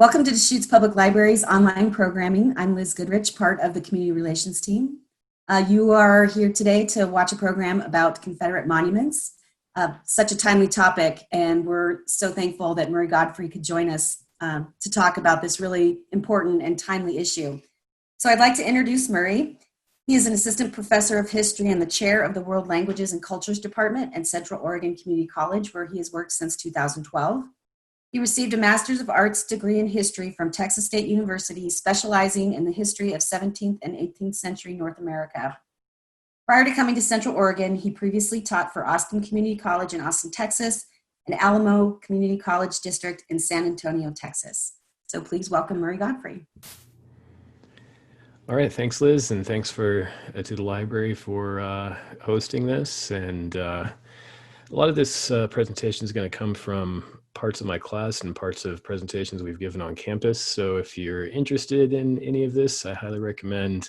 Welcome to Deschutes Public Library's online programming. I'm Liz Goodrich, part of the community relations team. You are here today to watch a program about Confederate monuments, such a timely topic, and we're so thankful that Murray Godfrey could join us to talk about this really important and timely issue. So I'd like to introduce Murray. He is an assistant professor of history and the chair of the World Languages and Cultures Department at Central Oregon Community College, where he has worked since 2012. He received a Master's of Arts degree in history from Texas State University, specializing in the history of 17th and 18th century North America. Prior to coming to Central Oregon, he previously taught for Austin Community College in Austin, Texas, and Alamo Community College District in San Antonio, Texas. So please welcome Murray Godfrey. All right, thanks, Liz, and thanks to the library for hosting this. And a lot of this presentation is going to come from parts of my class and parts of presentations we've given on campus. So if you're interested in any of this, I highly recommend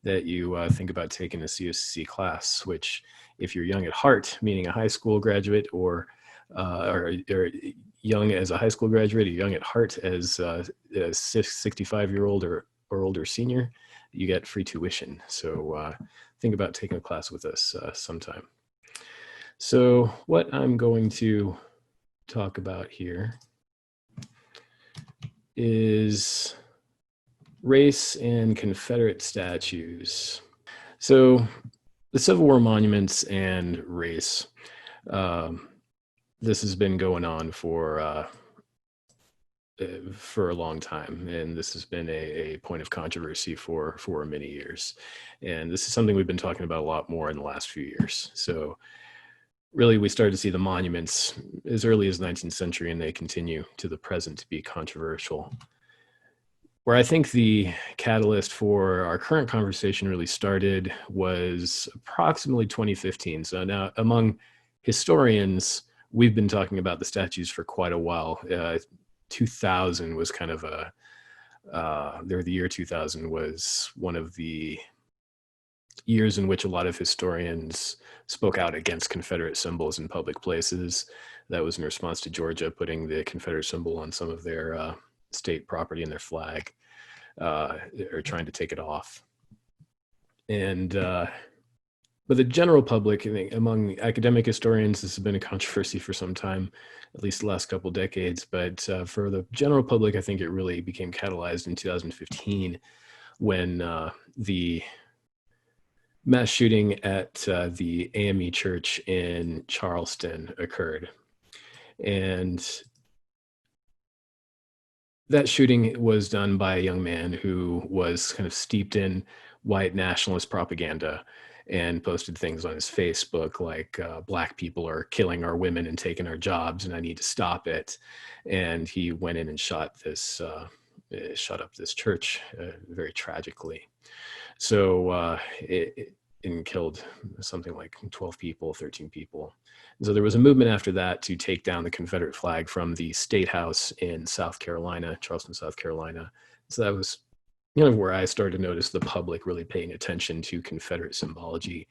that you think about taking a CSC class, which if you're young at heart, meaning a high school graduate, or young as a high school graduate, or young at heart as a 65-year-old or older senior, you get free tuition. So think about taking a class with us sometime. So what I'm going to talk about here is race and Confederate statues. So the Civil War monuments and race, this has been going on for a long time, and this has been a point of controversy for many years. And this is something we've been talking about a lot more in the last few years. So really, we started to see the monuments as early as the 19th century, and they continue to the present to be controversial. Where I think the catalyst for our current conversation really started was approximately 2015. So now, among historians, we've been talking about the statues for quite a while. 2000 was kind of the year 2000 was one of the years in which a lot of historians spoke out against Confederate symbols in public places. That was in response to Georgia putting the Confederate symbol on some of their state property and their flag, or trying to take it off. And but the general public, I think, among academic historians, this has been a controversy for some time, at least the last couple of decades. But for the general public, I think it really became catalyzed in 2015 when the mass shooting at the AME Church in Charleston occurred. And that shooting was done by a young man who was kind of steeped in white nationalist propaganda and posted things on his Facebook like black people are killing our women and taking our jobs and I need to stop it. And he went in and shot up this church very tragically. So it killed something like 12 people, 13 people. And so there was a movement after that to take down the Confederate flag from the State House in South Carolina, Charleston, South Carolina. So that was kind of where I started to notice the public really paying attention to Confederate symbology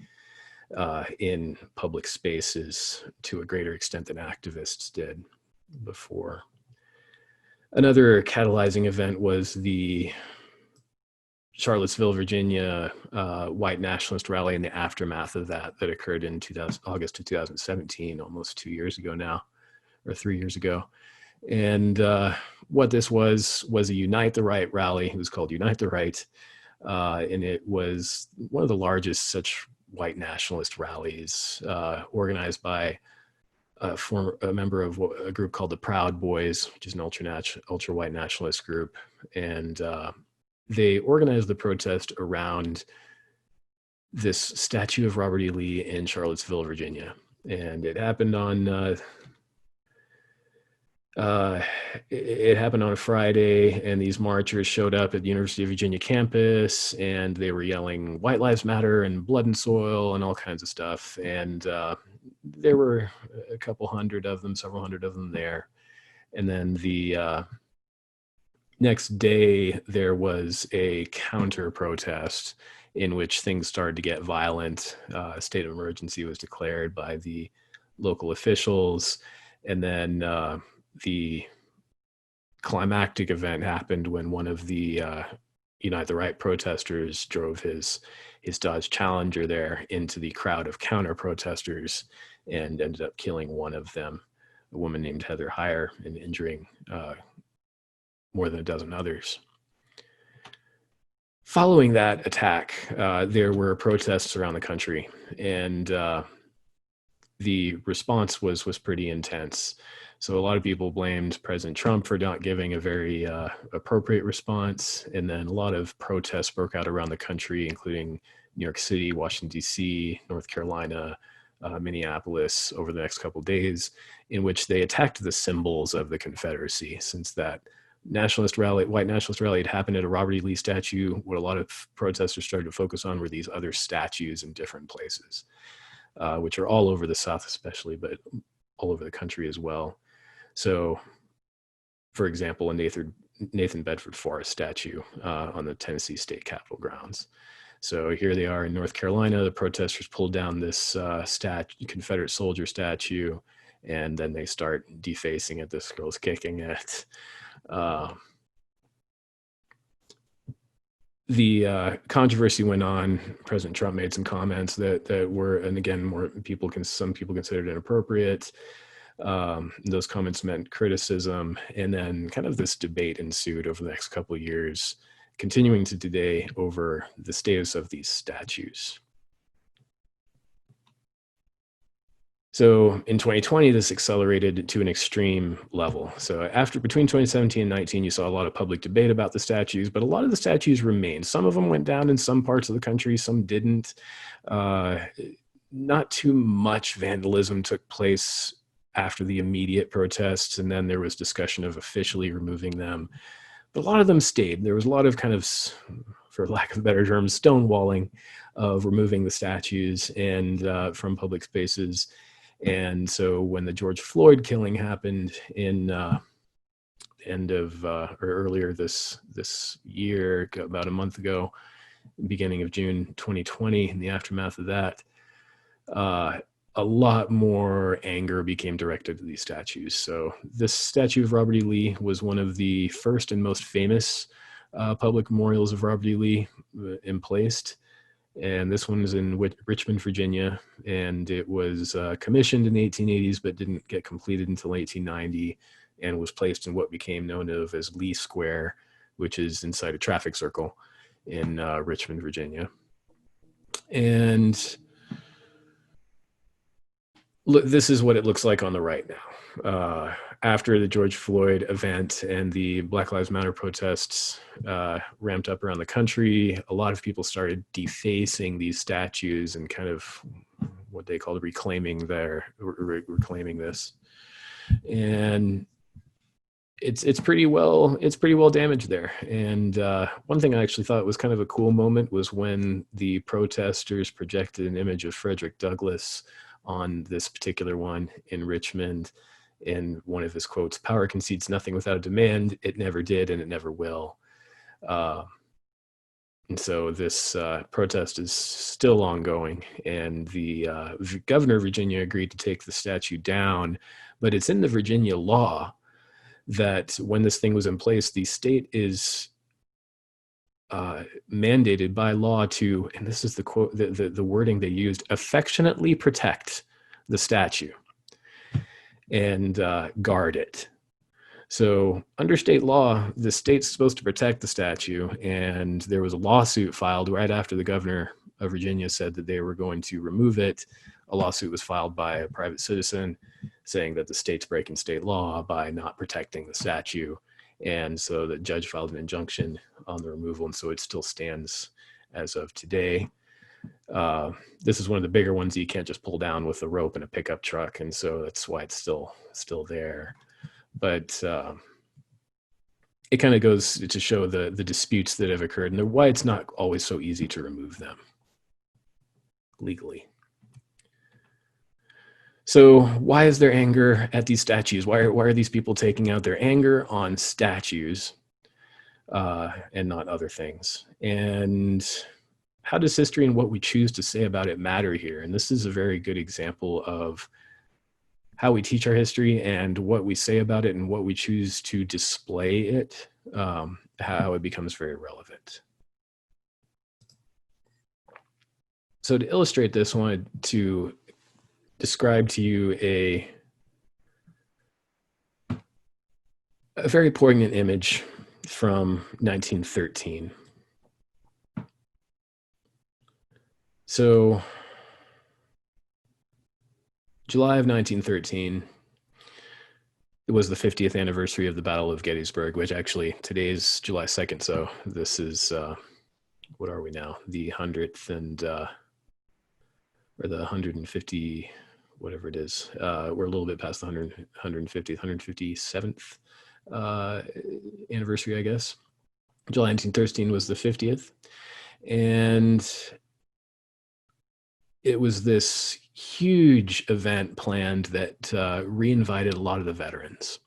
in public spaces to a greater extent than activists did before. Another catalyzing event was the Charlottesville, Virginia white nationalist rally in the aftermath of that occurred in August of 2017, almost 2 years ago now, or 3 years ago. And what this was a Unite the Right rally. It was called Unite the Right, and it was one of the largest such white nationalist rallies organized by a member of a group called the Proud Boys, which is an ultra white nationalist group. And they organized the protest around this statue of Robert E. Lee in Charlottesville, Virginia. And it happened on a Friday, and these marchers showed up at the University of Virginia campus, and they were yelling "White Lives Matter" and "Blood and Soil" and all kinds of stuff. And there were several hundred of them there. And then the next day, there was a counter protest in which things started to get violent. A state of emergency was declared by the local officials, and then the climactic event happened when one of the Unite the Right protesters drove his Dodge Challenger there into the crowd of counter protesters and ended up killing one of them, a woman named Heather Heyer, and injuring more than a dozen others. Following that attack, there were protests around the country, and the response was pretty intense. So a lot of people blamed President Trump for not giving a very appropriate response, and then a lot of protests broke out around the country, including New York City, Washington, D.C., North Carolina, Minneapolis, over the next couple of days, in which they attacked the symbols of the Confederacy. Since that white nationalist rally had happened at a Robert E. Lee statue, what a lot of protesters started to focus on were these other statues in different places, which are all over the South especially, but all over the country as well. So, for example, a Nathan Bedford Forrest statue on the Tennessee State Capitol grounds. So here they are in North Carolina. The protesters pulled down this Confederate soldier statue, and then they start defacing it. This girl's kicking it. The controversy went on. President Trump made some comments that were, and again, some people considered inappropriate. Those comments meant criticism, and then kind of this debate ensued over the next couple of years, continuing to today, over the status of these statues. So in 2020, this accelerated to an extreme level. So between 2017 and 19, you saw a lot of public debate about the statues, but a lot of the statues remained. Some of them went down in some parts of the country, some didn't. Not too much vandalism took place after the immediate protests, and then there was discussion of officially removing them. But a lot of them stayed. There was a lot of kind of, for lack of a better term, stonewalling of removing the statues and from public spaces. And so when the George Floyd killing happened in earlier this year, about a month ago, beginning of June 2020, in the aftermath of that, a lot more anger became directed to these statues. So this statue of Robert E. Lee was one of the first and most famous public memorials of Robert E. Lee emplaced. And this one is in Richmond, Virginia, and it was commissioned in the 1880s, but didn't get completed until 1890, and was placed in what became known as Lee Square, which is inside a traffic circle in Richmond, Virginia. And this is what it looks like on the right now. After the George Floyd event and the Black Lives Matter protests ramped up around the country, a lot of people started defacing these statues and kind of what they called reclaiming this. And it's pretty well damaged there. And one thing I actually thought was kind of a cool moment was when the protesters projected an image of Frederick Douglass on this particular one in Richmond. In one of his quotes, "Power concedes nothing without a demand. It never did, and it never will." And so this protest is still ongoing, and the governor of Virginia agreed to take the statue down, but it's in the Virginia law that when this thing was in place, the state is mandated by law to, and this is the quote, the wording they used, affectionately protect the statue and guard it. So under state law, the state's supposed to protect the statue, and there was a lawsuit filed right after the governor of Virginia said that they were going to remove it. A lawsuit was filed by a private citizen saying that the state's breaking state law by not protecting the statue. And so the judge filed an injunction on the removal, and so it still stands as of today. This is one of the bigger ones you can't just pull down with a rope and a pickup truck, and so that's why it's still there. But it kind of goes to show the disputes that have occurred and why it's not always so easy to remove them legally. So why is there anger at these statues? Why are these people taking out their anger on statues and not other things? And how does history and what we choose to say about it matter here? And this is a very good example of how we teach our history and what we say about it and what we choose to display it, how it becomes very relevant. So to illustrate this, I wanted to describe to you a very poignant image from 1913. So July of 1913, it was the 50th anniversary of the Battle of Gettysburg, which actually today's July 2nd. So this is, what are we now? The 100th and, or the 150, whatever it is. We're a little bit past the 150th, 157th anniversary, I guess. July 1913 was the 50th. And it was this huge event planned that re-invited a lot of the veterans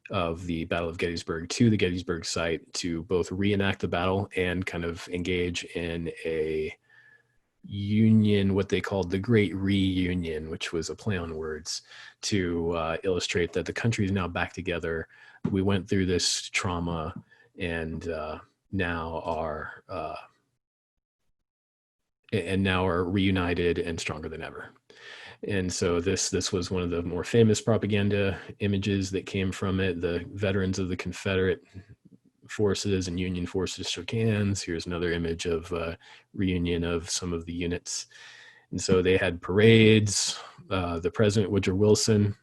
of the Battle of Gettysburg to the Gettysburg site to both reenact the battle and kind of engage in a union, what they called the Great Reunion, which was a play on words to illustrate that the country is now back together. We went through this trauma and now are reunited and stronger than ever. And so this was one of the more famous propaganda images that came from it. The veterans of the Confederate forces and Union forces shook hands. Here's another image of reunion of some of the units. And so they had parades. The President, Woodrow Wilson,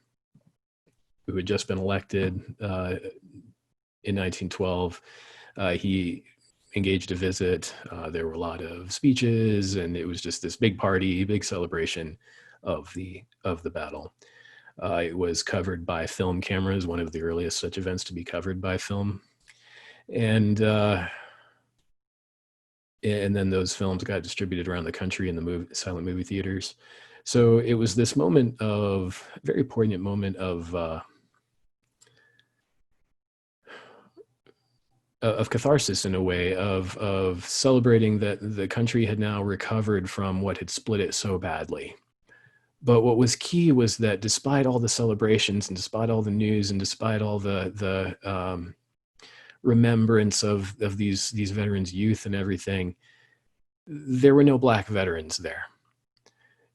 who had just been elected in 1912, he engaged a visit. There were a lot of speeches, and it was just this big party, big celebration of the battle. It was covered by film cameras, one of the earliest such events to be covered by film. And then those films got distributed around the country in the silent movie theaters. So it was this moment of, very poignant moment of catharsis, in a way, of celebrating that the country had now recovered from what had split it so badly. But what was key was that despite all the celebrations and despite all the news and despite all the remembrance of these veterans' youth and everything, there were no Black veterans there.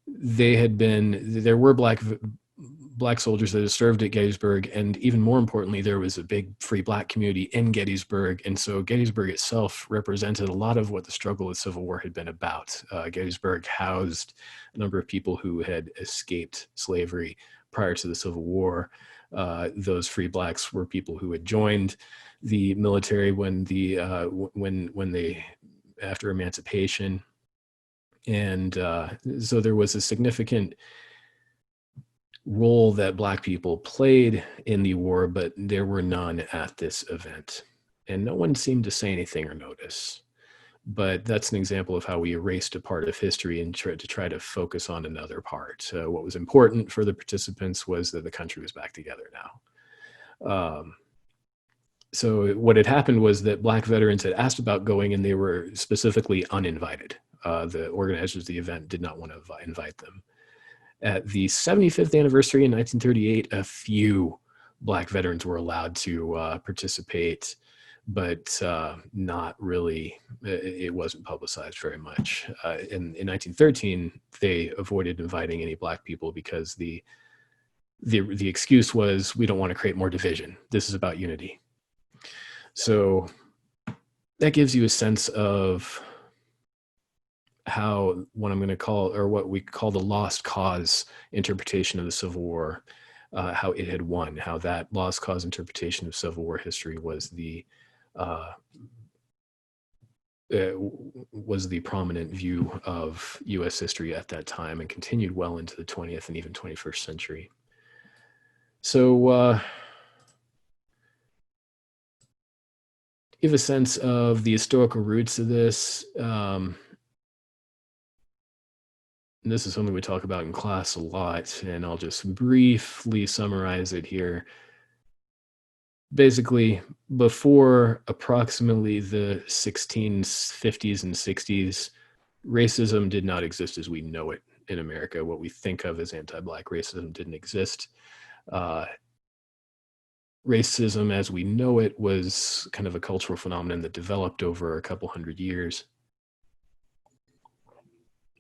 There were Black soldiers that had served at Gettysburg, and even more importantly, there was a big free Black community in Gettysburg. And so Gettysburg itself represented a lot of what the struggle of the Civil War had been about. Gettysburg housed a number of people who had escaped slavery prior to the Civil War. Those free Blacks were people who had joined the military when they after emancipation. And so there was a significant role that Black people played in the war, but there were none at this event. And no one seemed to say anything or notice. But that's an example of how we erased a part of history and tried to focus on another part. What was important for the participants was that the country was back together now. So what had happened was that Black veterans had asked about going, and they were specifically uninvited. The organizers of the event did not want to invite them. At the 75th anniversary in 1938, a few Black veterans were allowed to participate, but not really. It wasn't publicized very much. In 1913, they avoided inviting any Black people because the excuse was, we don't want to create more division. This is about unity. So that gives you a sense of how what I'm going to call, or what we call, the lost cause interpretation of the Civil War, how it had won, how that lost cause interpretation of Civil War history was the prominent view of U.S. history at that time, and continued well into the 20th and even 21st century. So give a sense of the historical roots of this. This is something we talk about in class a lot, and I'll just briefly summarize it here. Basically, before approximately the 1650s and 60s, racism did not exist as we know it in America. What we think of as anti-Black racism didn't exist. Racism as we know it was kind of a cultural phenomenon that developed over a couple hundred years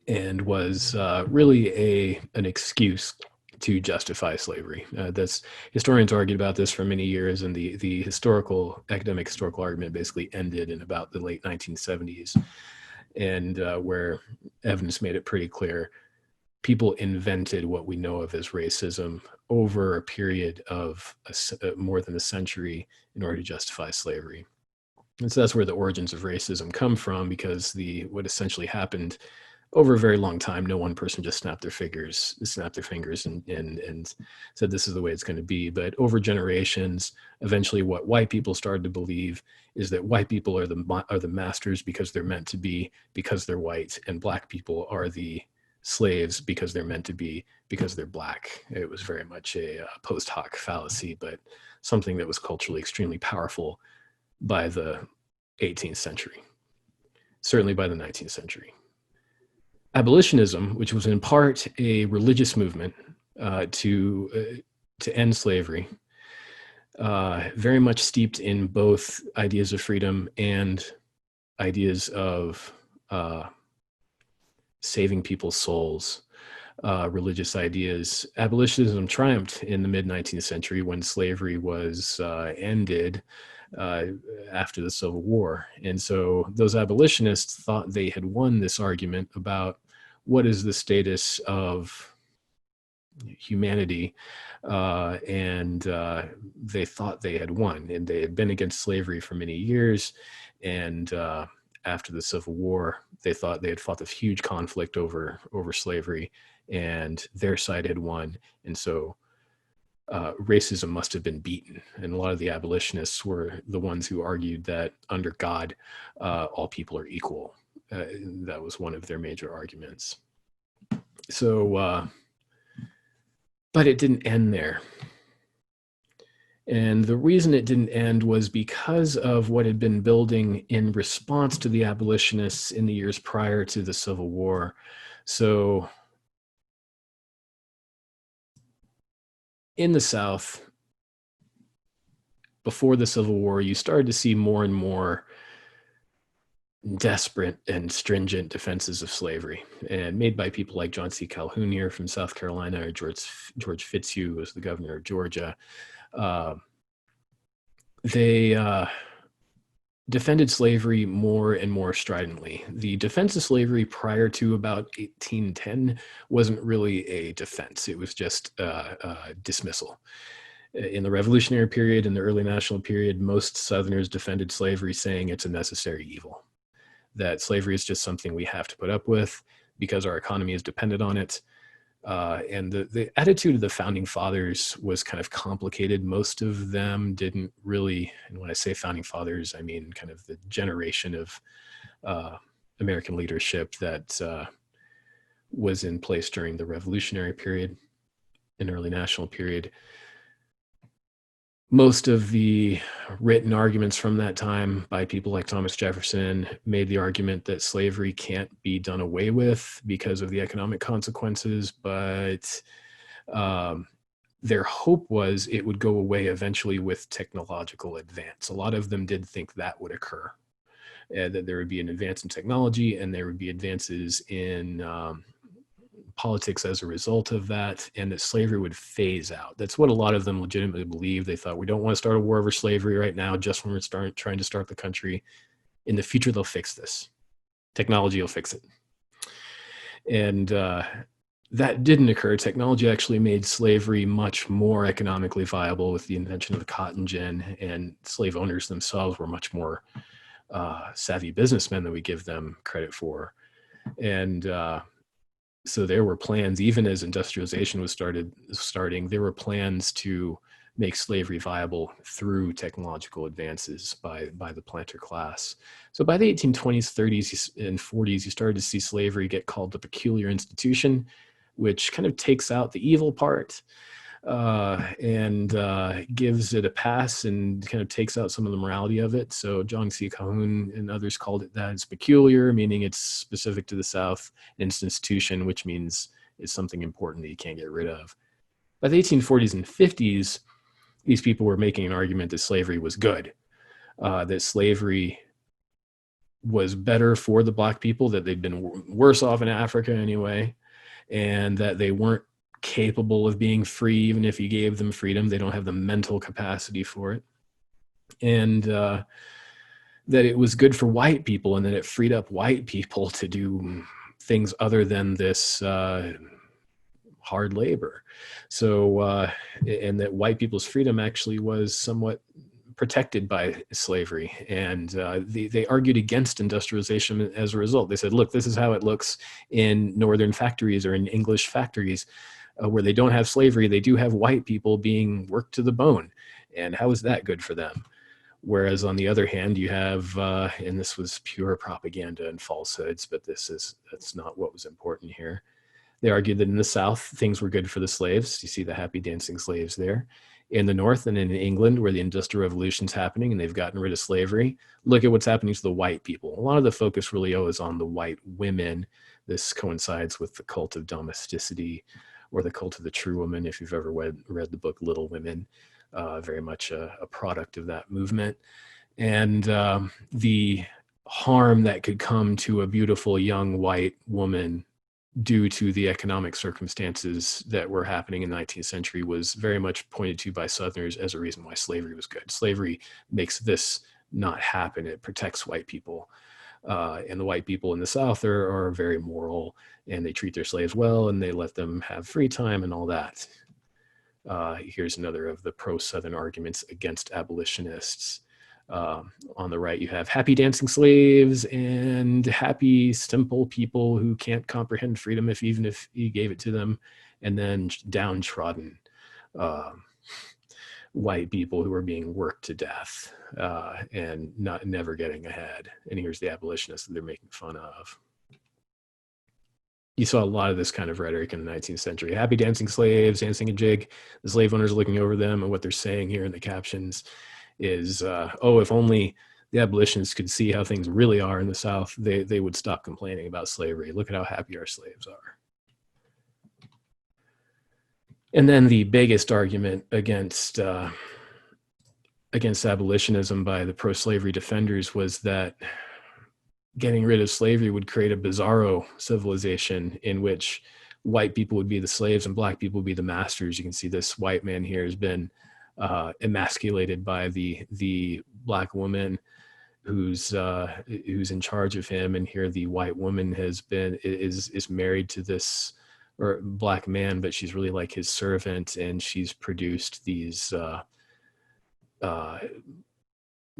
and was really an excuse to justify slavery. Historians argued about this for many years, and the academic historical argument basically ended in about the late 1970s, and where evidence made it pretty clear people invented what we know of as racism over a period of more than a century in order to justify slavery. And so that's where the origins of racism come from, because what essentially happened over a very long time, no one person just snapped their fingers and said this is the way it's going to be. But over generations, eventually what white people started to believe is that white people are the masters because they're meant to be, because they're white, and Black people are the slaves because they're meant to be, because they're Black. It was very much a post hoc fallacy, but something that was culturally extremely powerful by the 18th century, certainly by the 19th century. Abolitionism, which was in part a religious movement to end slavery, very much steeped in both ideas of freedom and ideas of saving people's souls, religious ideas. Abolitionism triumphed in the mid-19th century when slavery was ended after the Civil War. And so those abolitionists thought they had won this argument about what is the status of humanity, and they thought they had won, and they had been against slavery for many years. And after the Civil War, they thought they had fought this huge conflict over slavery, and their side had won. And so racism must have been beaten. And a lot of the abolitionists were the ones who argued that under God, all people are equal. That was one of their major arguments. So, but it didn't end there. And the reason it didn't end was because of what had been building in response to the abolitionists in the years prior to the Civil War. So in the South, before the Civil War, you started to see more and more desperate and stringent defenses of slavery, and made by people like John C. Calhoun here from South Carolina, or George Fitzhugh, who was the governor of Georgia. They defended slavery more and more stridently. The defense of slavery prior to about 1810 wasn't really a defense. It was just dismissal. In the Revolutionary period, in the early National period, most Southerners defended slavery, saying it's a necessary evil, that slavery is just something we have to put up with because our economy is dependent on it. And the attitude of the founding fathers was kind of complicated. Most of them didn't really, and when I say founding fathers, I mean kind of the generation of American leadership that was in place during the Revolutionary period and early National period. Most of the written arguments from that time by people like Thomas Jefferson made the argument that slavery can't be done away with because of the economic consequences, but their hope was it would go away eventually with technological advance. A lot of them did think that would occur, that there would be an advance in technology and there would be advances in politics as a result of that, and that slavery would phase out. That's what a lot of them legitimately believed. They thought, we don't want to start a war over slavery right now, just when we're trying to start the country. In the future, they'll fix this. Technology will fix it. And that didn't occur. Technology actually made slavery much more economically viable with the invention of the cotton gin, and slave owners themselves were much more savvy businessmen than we give them credit for. And so there were plans, even as industrialization was starting, there were plans to make slavery viable through technological advances by the planter class. So by the 1820s, 30s, and 40s, you started to see slavery get called a peculiar institution, which kind of takes out the evil part. and gives it a pass and kind of takes out some of the morality of it. So John C. Calhoun and others called it that. It's peculiar, meaning it's specific to the South, and it's an institution, which means it's something important that you can't get rid of. By the 1840s and 50s, these people were making an argument that slavery was good, that slavery was better for the Black people, that they'd been worse off in Africa anyway, and that they weren't capable of being free. Even if you gave them freedom, they don't have the mental capacity for it. And that it was good for white people, and that it freed up white people to do things other than this hard labor. So, and that white people's freedom actually was somewhat protected by slavery. And they argued against industrialization as a result. They said, look, this is how it looks in northern factories or in English factories where they don't have slavery. They do have white people being worked to the bone. And how is that good for them? Whereas on the other hand, you have, and this was pure propaganda and falsehoods, but that's not what was important here. They argued that in the South, things were good for the slaves. You see the happy dancing slaves there. In the North and in England, where the Industrial Revolution's happening and they've gotten rid of slavery, look at what's happening to the white people. A lot of the focus really is on the white women. This coincides with the cult of domesticity or the cult of the true woman, if you've ever read the book Little Women, very much a product of that movement. And the harm that could come to a beautiful young white woman due to the economic circumstances that were happening in the 19th century was very much pointed to by Southerners as a reason why slavery was good. Slavery makes this not happen. It protects white people. And the white people in the South are very moral, and they treat their slaves well, and they let them have free time and all that. Here's another of the pro-Southern arguments against abolitionists. On the right, you have happy dancing slaves and happy, simple people who can't comprehend freedom even if you gave it to them, and then downtrodden white people who are being worked to death and never getting ahead. And here's the abolitionists that they're making fun of. You saw a lot of this kind of rhetoric in the 19th century. Happy dancing slaves, dancing a jig. The slave owners looking over them, and what they're saying here in the captions is, oh, if only the abolitionists could see how things really are in the South, they would stop complaining about slavery. Look at how happy our slaves are. And then the biggest argument against abolitionism by the pro-slavery defenders was that getting rid of slavery would create a bizarro civilization in which white people would be the slaves and Black people would be the masters. You can see this white man here has been emasculated by the Black woman who's in charge of him, and here the white woman is married to this or Black man, but she's really like his servant, and she's produced these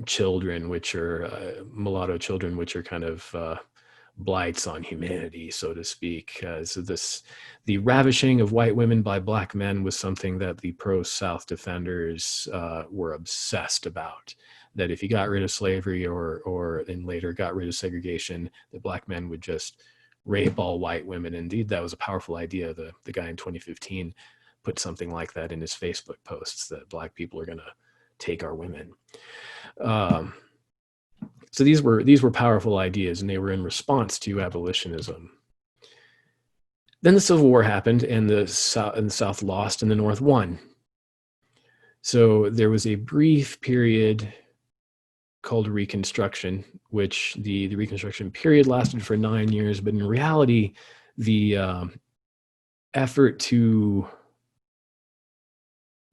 children, which are mulatto children, which are kind of blights on humanity, so to speak. So the ravishing of white women by Black men was something that the pro-South defenders were obsessed about. That if you got rid of slavery or and later got rid of segregation, the Black men would just rape all white women. Indeed, that was a powerful idea. The guy in 2015 put something like that in his Facebook posts, that Black people are going to take our women. So these were powerful ideas, and they were in response to abolitionism. Then the Civil War happened, and the South lost, and the North won. So there was a brief period called Reconstruction, which the Reconstruction period lasted for 9 years, but in reality, the effort to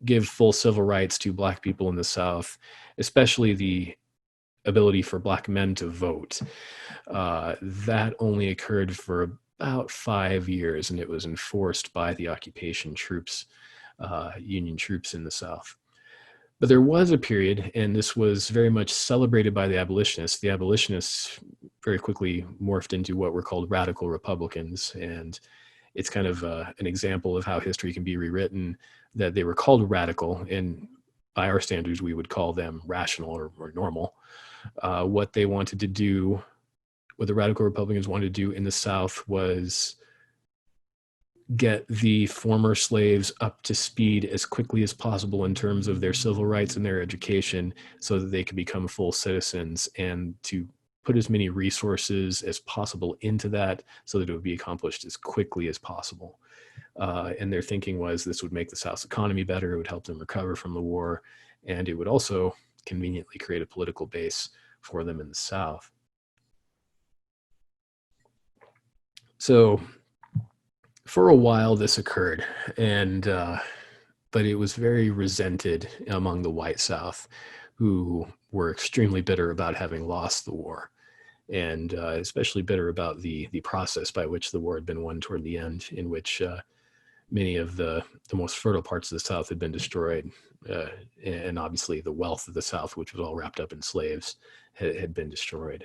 give full civil rights to Black people in the South, especially the ability for Black men to vote, that only occurred for about 5 years, and it was enforced by the occupation troops, Union troops in the South. But there was a period, and this was very much celebrated by the abolitionists. The abolitionists very quickly morphed into what were called radical Republicans, and it's kind of an example of how history can be rewritten, that they were called radical, and by our standards, we would call them rational or normal. What they wanted to do, what the radical Republicans wanted to do in the South was get the former slaves up to speed as quickly as possible in terms of their civil rights and their education so that they could become full citizens, and to put as many resources as possible into that so that it would be accomplished as quickly as possible. And their thinking was this would make the South's economy better, it would help them recover from the war, and it would also conveniently create a political base for them in the South. So for a while this occurred, and but it was very resented among the white South, who were extremely bitter about having lost the war, and especially bitter about the process by which the war had been won toward the end, in which many of the most fertile parts of the South had been destroyed, and obviously the wealth of the South, which was all wrapped up in slaves, had been destroyed.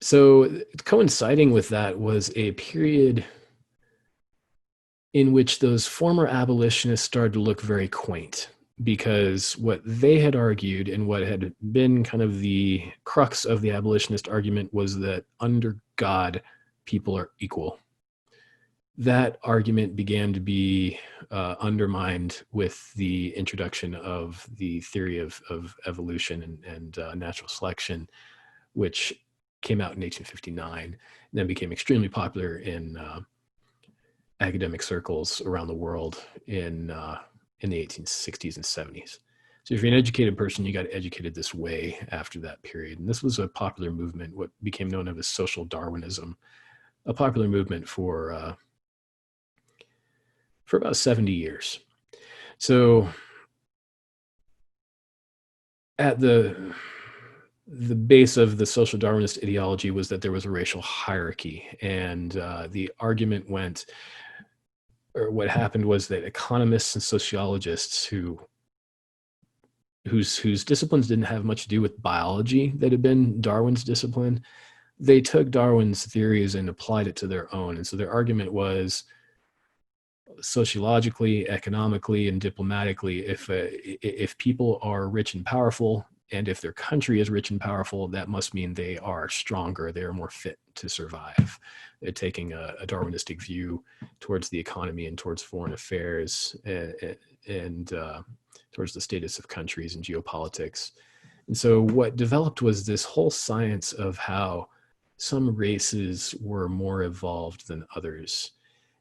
So coinciding with that was a period in which those former abolitionists started to look very quaint, because what they had argued and what had been kind of the crux of the abolitionist argument was that under God, people are equal. That argument began to be undermined with the introduction of the theory of evolution and natural selection, which came out in 1859, and then became extremely popular in academic circles around the world in the 1860s and 70s. So if you're an educated person, you got educated this way after that period. And this was a popular movement, what became known as social Darwinism, a popular movement for about 70 years. So at the base of the social Darwinist ideology was that there was a racial hierarchy, and the argument went, or what happened was that economists and sociologists whose disciplines didn't have much to do with biology that had been Darwin's discipline, they took Darwin's theories and applied it to their own. And so their argument was, sociologically, economically, and diplomatically, if people are rich and powerful, and if their country is rich and powerful, that must mean they are stronger, they are more fit to survive. They're taking a Darwinistic view towards the economy and towards foreign affairs, and towards the status of countries and geopolitics. And so what developed was this whole science of how some races were more evolved than others.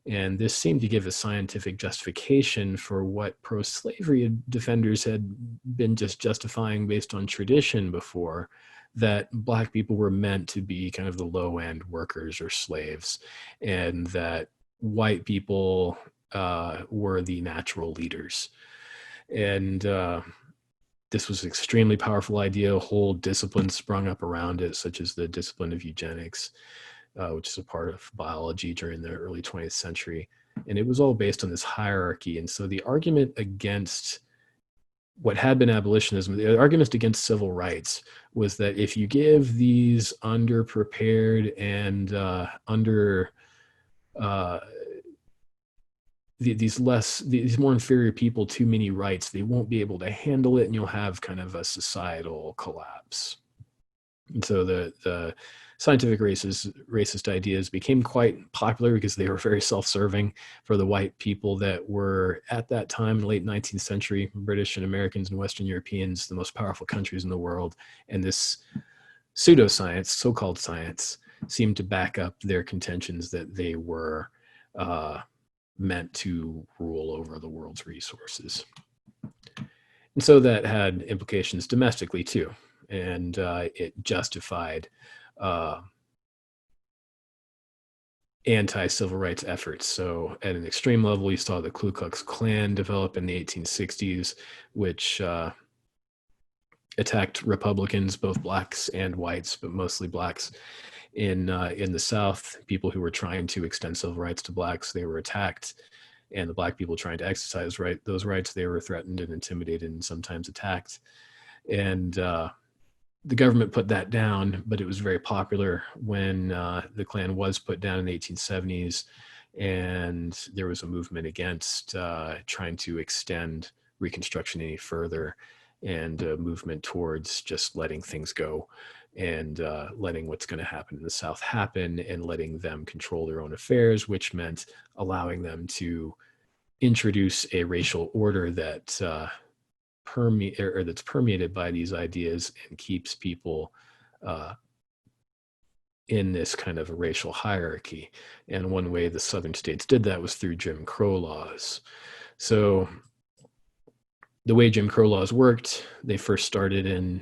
And this seemed to give a scientific justification for what pro-slavery defenders had been just justifying based on tradition before, that Black people were meant to be kind of the low-end workers or slaves, and that white people were the natural leaders. And this was an extremely powerful idea. A whole discipline sprung up around it, such as the discipline of eugenics, which is a part of biology during the early 20th century. And it was all based on this hierarchy. And so the argument against what had been abolitionism, the argument against civil rights, was that if you give these underprepared and these more inferior people too many rights, they won't be able to handle it, and you'll have kind of a societal collapse. And so the scientific racist ideas became quite popular because they were very self-serving for the white people that were at that time in the late 19th century, British and Americans and Western Europeans, the most powerful countries in the world. And this pseudoscience, so-called science, seemed to back up their contentions that they were meant to rule over the world's resources. And so that had implications domestically too. And it justified anti-civil rights efforts. So at an extreme level, you saw the Ku Klux Klan develop in the 1860s, which attacked Republicans, both blacks and whites, but mostly blacks. In the South, people who were trying to extend civil rights to blacks, they were attacked. And the black people trying to exercise those rights, they were threatened and intimidated and sometimes attacked. And the government put that down, but it was very popular when the Klan was put down in the 1870s, and there was a movement against trying to extend Reconstruction any further, and a movement towards just letting things go and letting what's going to happen in the South happen and letting them control their own affairs, which meant allowing them to introduce a racial order that that's permeated by these ideas and keeps people in this kind of a racial hierarchy. And one way the Southern states did that was through Jim Crow laws. So the way Jim Crow laws worked, they first started in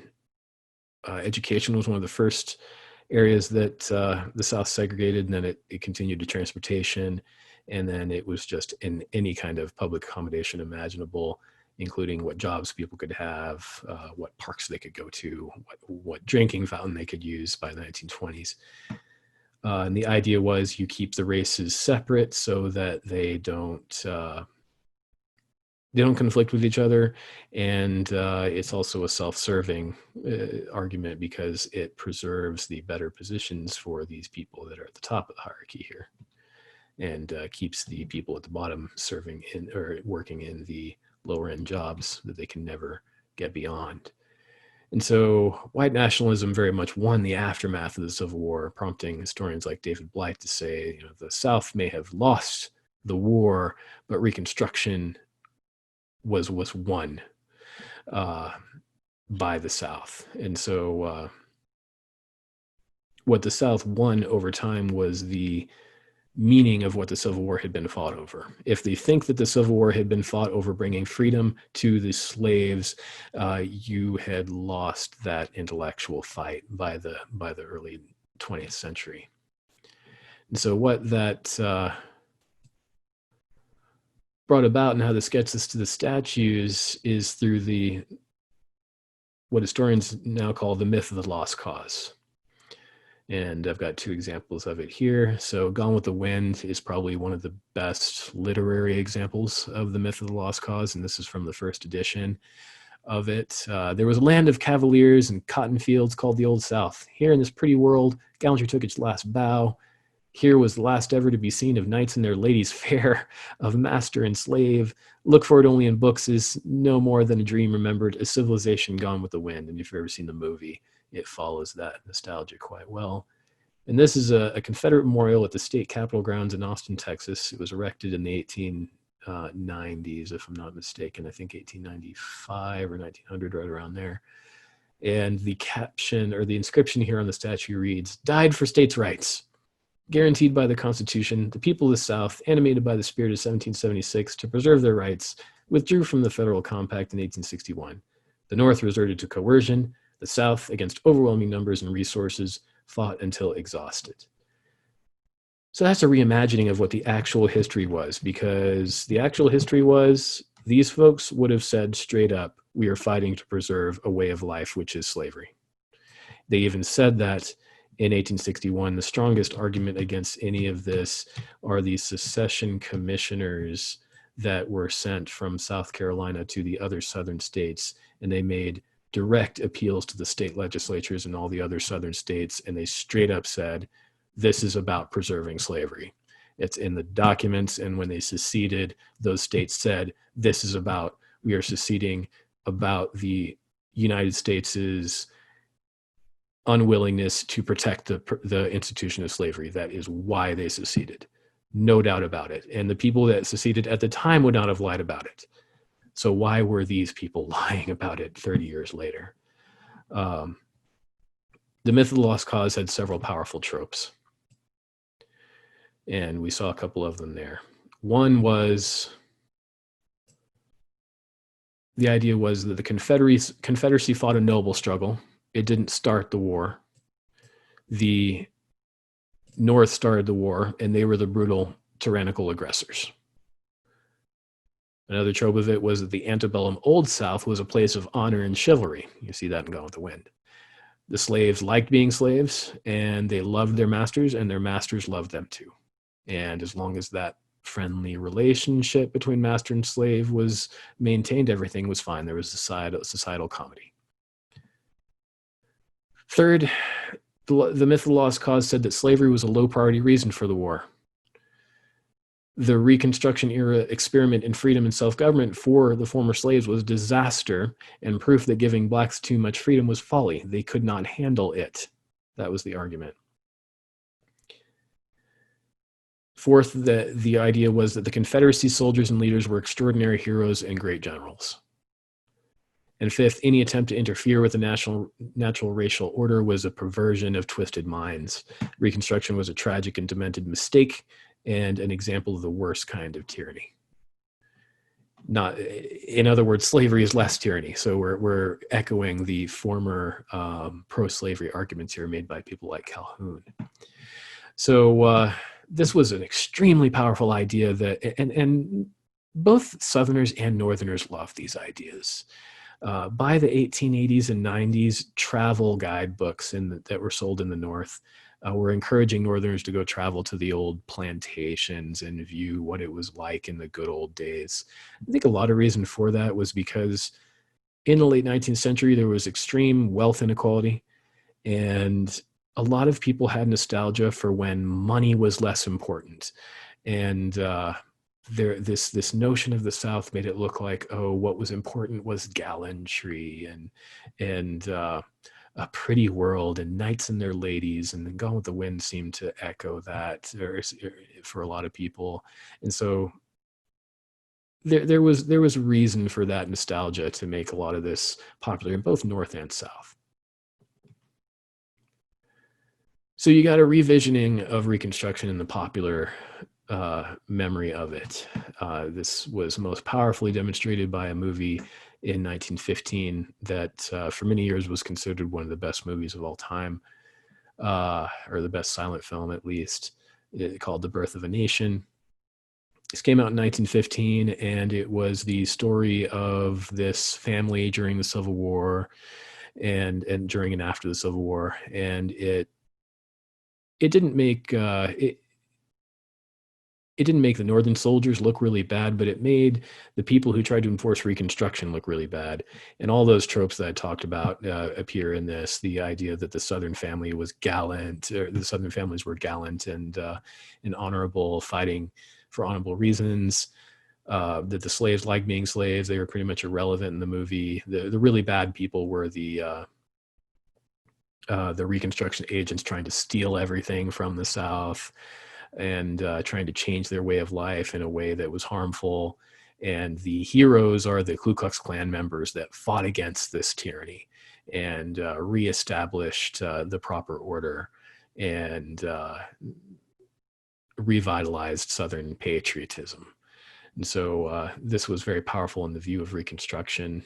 education was one of the first areas that the South segregated, and then it continued to transportation, and then it was just in any kind of public accommodation imaginable, including what jobs people could have, what parks they could go to, what drinking fountain they could use by the 1920s. And the idea was you keep the races separate so that they don't conflict with each other. And it's also a self-serving argument because it preserves the better positions for these people that are at the top of the hierarchy here, and keeps the people at the bottom serving in or working in the lower end jobs that they can never get beyond. And so white nationalism very much won the aftermath of the Civil War, prompting historians like David Blight to say, the South may have lost the war, but Reconstruction was won by the South. And so what the South won over time was the meaning of what the Civil War had been fought over. If they think that the Civil War had been fought over bringing freedom to the slaves, you had lost that intellectual fight by the early 20th century. And so what that brought about and how this gets us to the statues is through what historians now call the myth of the lost cause. And I've got two examples of it here. So Gone with the Wind is probably one of the best literary examples of the myth of the lost cause, and this is from the first edition of it. There was a land of cavaliers and cotton fields called the Old South. Here in this pretty world, gallantry took its last bow. Here was the last ever to be seen of knights and their ladies fair, of master and slave. Look for it only in books is no more than a dream remembered, a civilization gone with the wind. And if you've ever seen the movie, it follows that nostalgia quite well. And this is a Confederate memorial at the state capitol grounds in Austin, Texas. It was erected in the 1890s, if I'm not mistaken. I think 1895 or 1900, right around there. And the caption or the inscription here on the statue reads, "Died for states' rights. Guaranteed by the Constitution, the people of the South, animated by the spirit of 1776 to preserve their rights, withdrew from the federal compact in 1861. The North resorted to coercion. The South, against overwhelming numbers and resources, fought until exhausted." So that's a reimagining of what the actual history was, because the actual history was these folks would have said straight up, we are fighting to preserve a way of life, which is slavery. They even said that in 1861, the strongest argument against any of this are the secession commissioners that were sent from South Carolina to the other southern states, and they made direct appeals to the state legislatures in all the other southern states, and they straight up said, this is about preserving slavery. It's in the documents, and when they seceded, those states said, this is about, we are seceding about the United States' unwillingness to protect the institution of slavery. That is why they seceded. No doubt about it. And the people that seceded at the time would not have lied about it. So why were these people lying about it 30 years later? The myth of the lost cause had several powerful tropes. And we saw a couple of them there. One was, the idea was that the Confederacy fought a noble struggle. It didn't start the war. The North started the war, and they were the brutal, tyrannical aggressors. Another trope of it was that the antebellum Old South was a place of honor and chivalry. You see that in Gone with the Wind. The slaves liked being slaves, and they loved their masters, and their masters loved them too. And as long as that friendly relationship between master and slave was maintained, everything was fine. There was societal comedy. Third, the myth of the lost cause said that slavery was a low priority reason for the war. The Reconstruction era experiment in freedom and self-government for the former slaves was disaster and proof that giving blacks too much freedom was folly. They could not handle it. That was the argument. Fourth, the idea was that the Confederacy soldiers and leaders were extraordinary heroes and great generals. And fifth, any attempt to interfere with the natural racial order was a perversion of twisted minds. Reconstruction was a tragic and demented mistake and an example of the worst kind of tyranny. Not, in other words, slavery is less tyranny. So we're echoing the former pro-slavery arguments here made by people like Calhoun. So this was an extremely powerful idea that, and both Southerners and Northerners loved these ideas. By the 1880s and 90s, travel guidebooks that were sold in the North were encouraging Northerners to go travel to the old plantations and view what it was like in the good old days. I think a lot of reason for that was because in the late 19th century, there was extreme wealth inequality, and a lot of people had nostalgia for when money was less important. And this notion of the South made it look like, oh, what was important was gallantry and a pretty world and knights and their ladies, and then Gone with the Wind seemed to echo that for a lot of people. And so there was reason for that nostalgia to make a lot of this popular in both North and South. So you got a revisioning of Reconstruction in the popular memory of it. This was most powerfully demonstrated by a movie in 1915 that for many years was considered one of the best movies of all time, or the best silent film at least, called The Birth of a Nation. This came out in 1915, and it was the story of this family during the Civil War and during and after the Civil War. And it didn't make it didn't make the Northern soldiers look really bad, but it made the people who tried to enforce Reconstruction look really bad. And all those tropes that I talked about appear in this. The idea that the Southern family was gallant, or the Southern families were gallant and honorable, fighting for honorable reasons. That the slaves liked being slaves. They were pretty much irrelevant in the movie. The really bad people were the Reconstruction agents trying to steal everything from the South and trying to change their way of life in a way that was harmful. And the heroes are the Ku Klux Klan members that fought against this tyranny and reestablished the proper order and revitalized Southern patriotism. And so this was very powerful in the view of Reconstruction.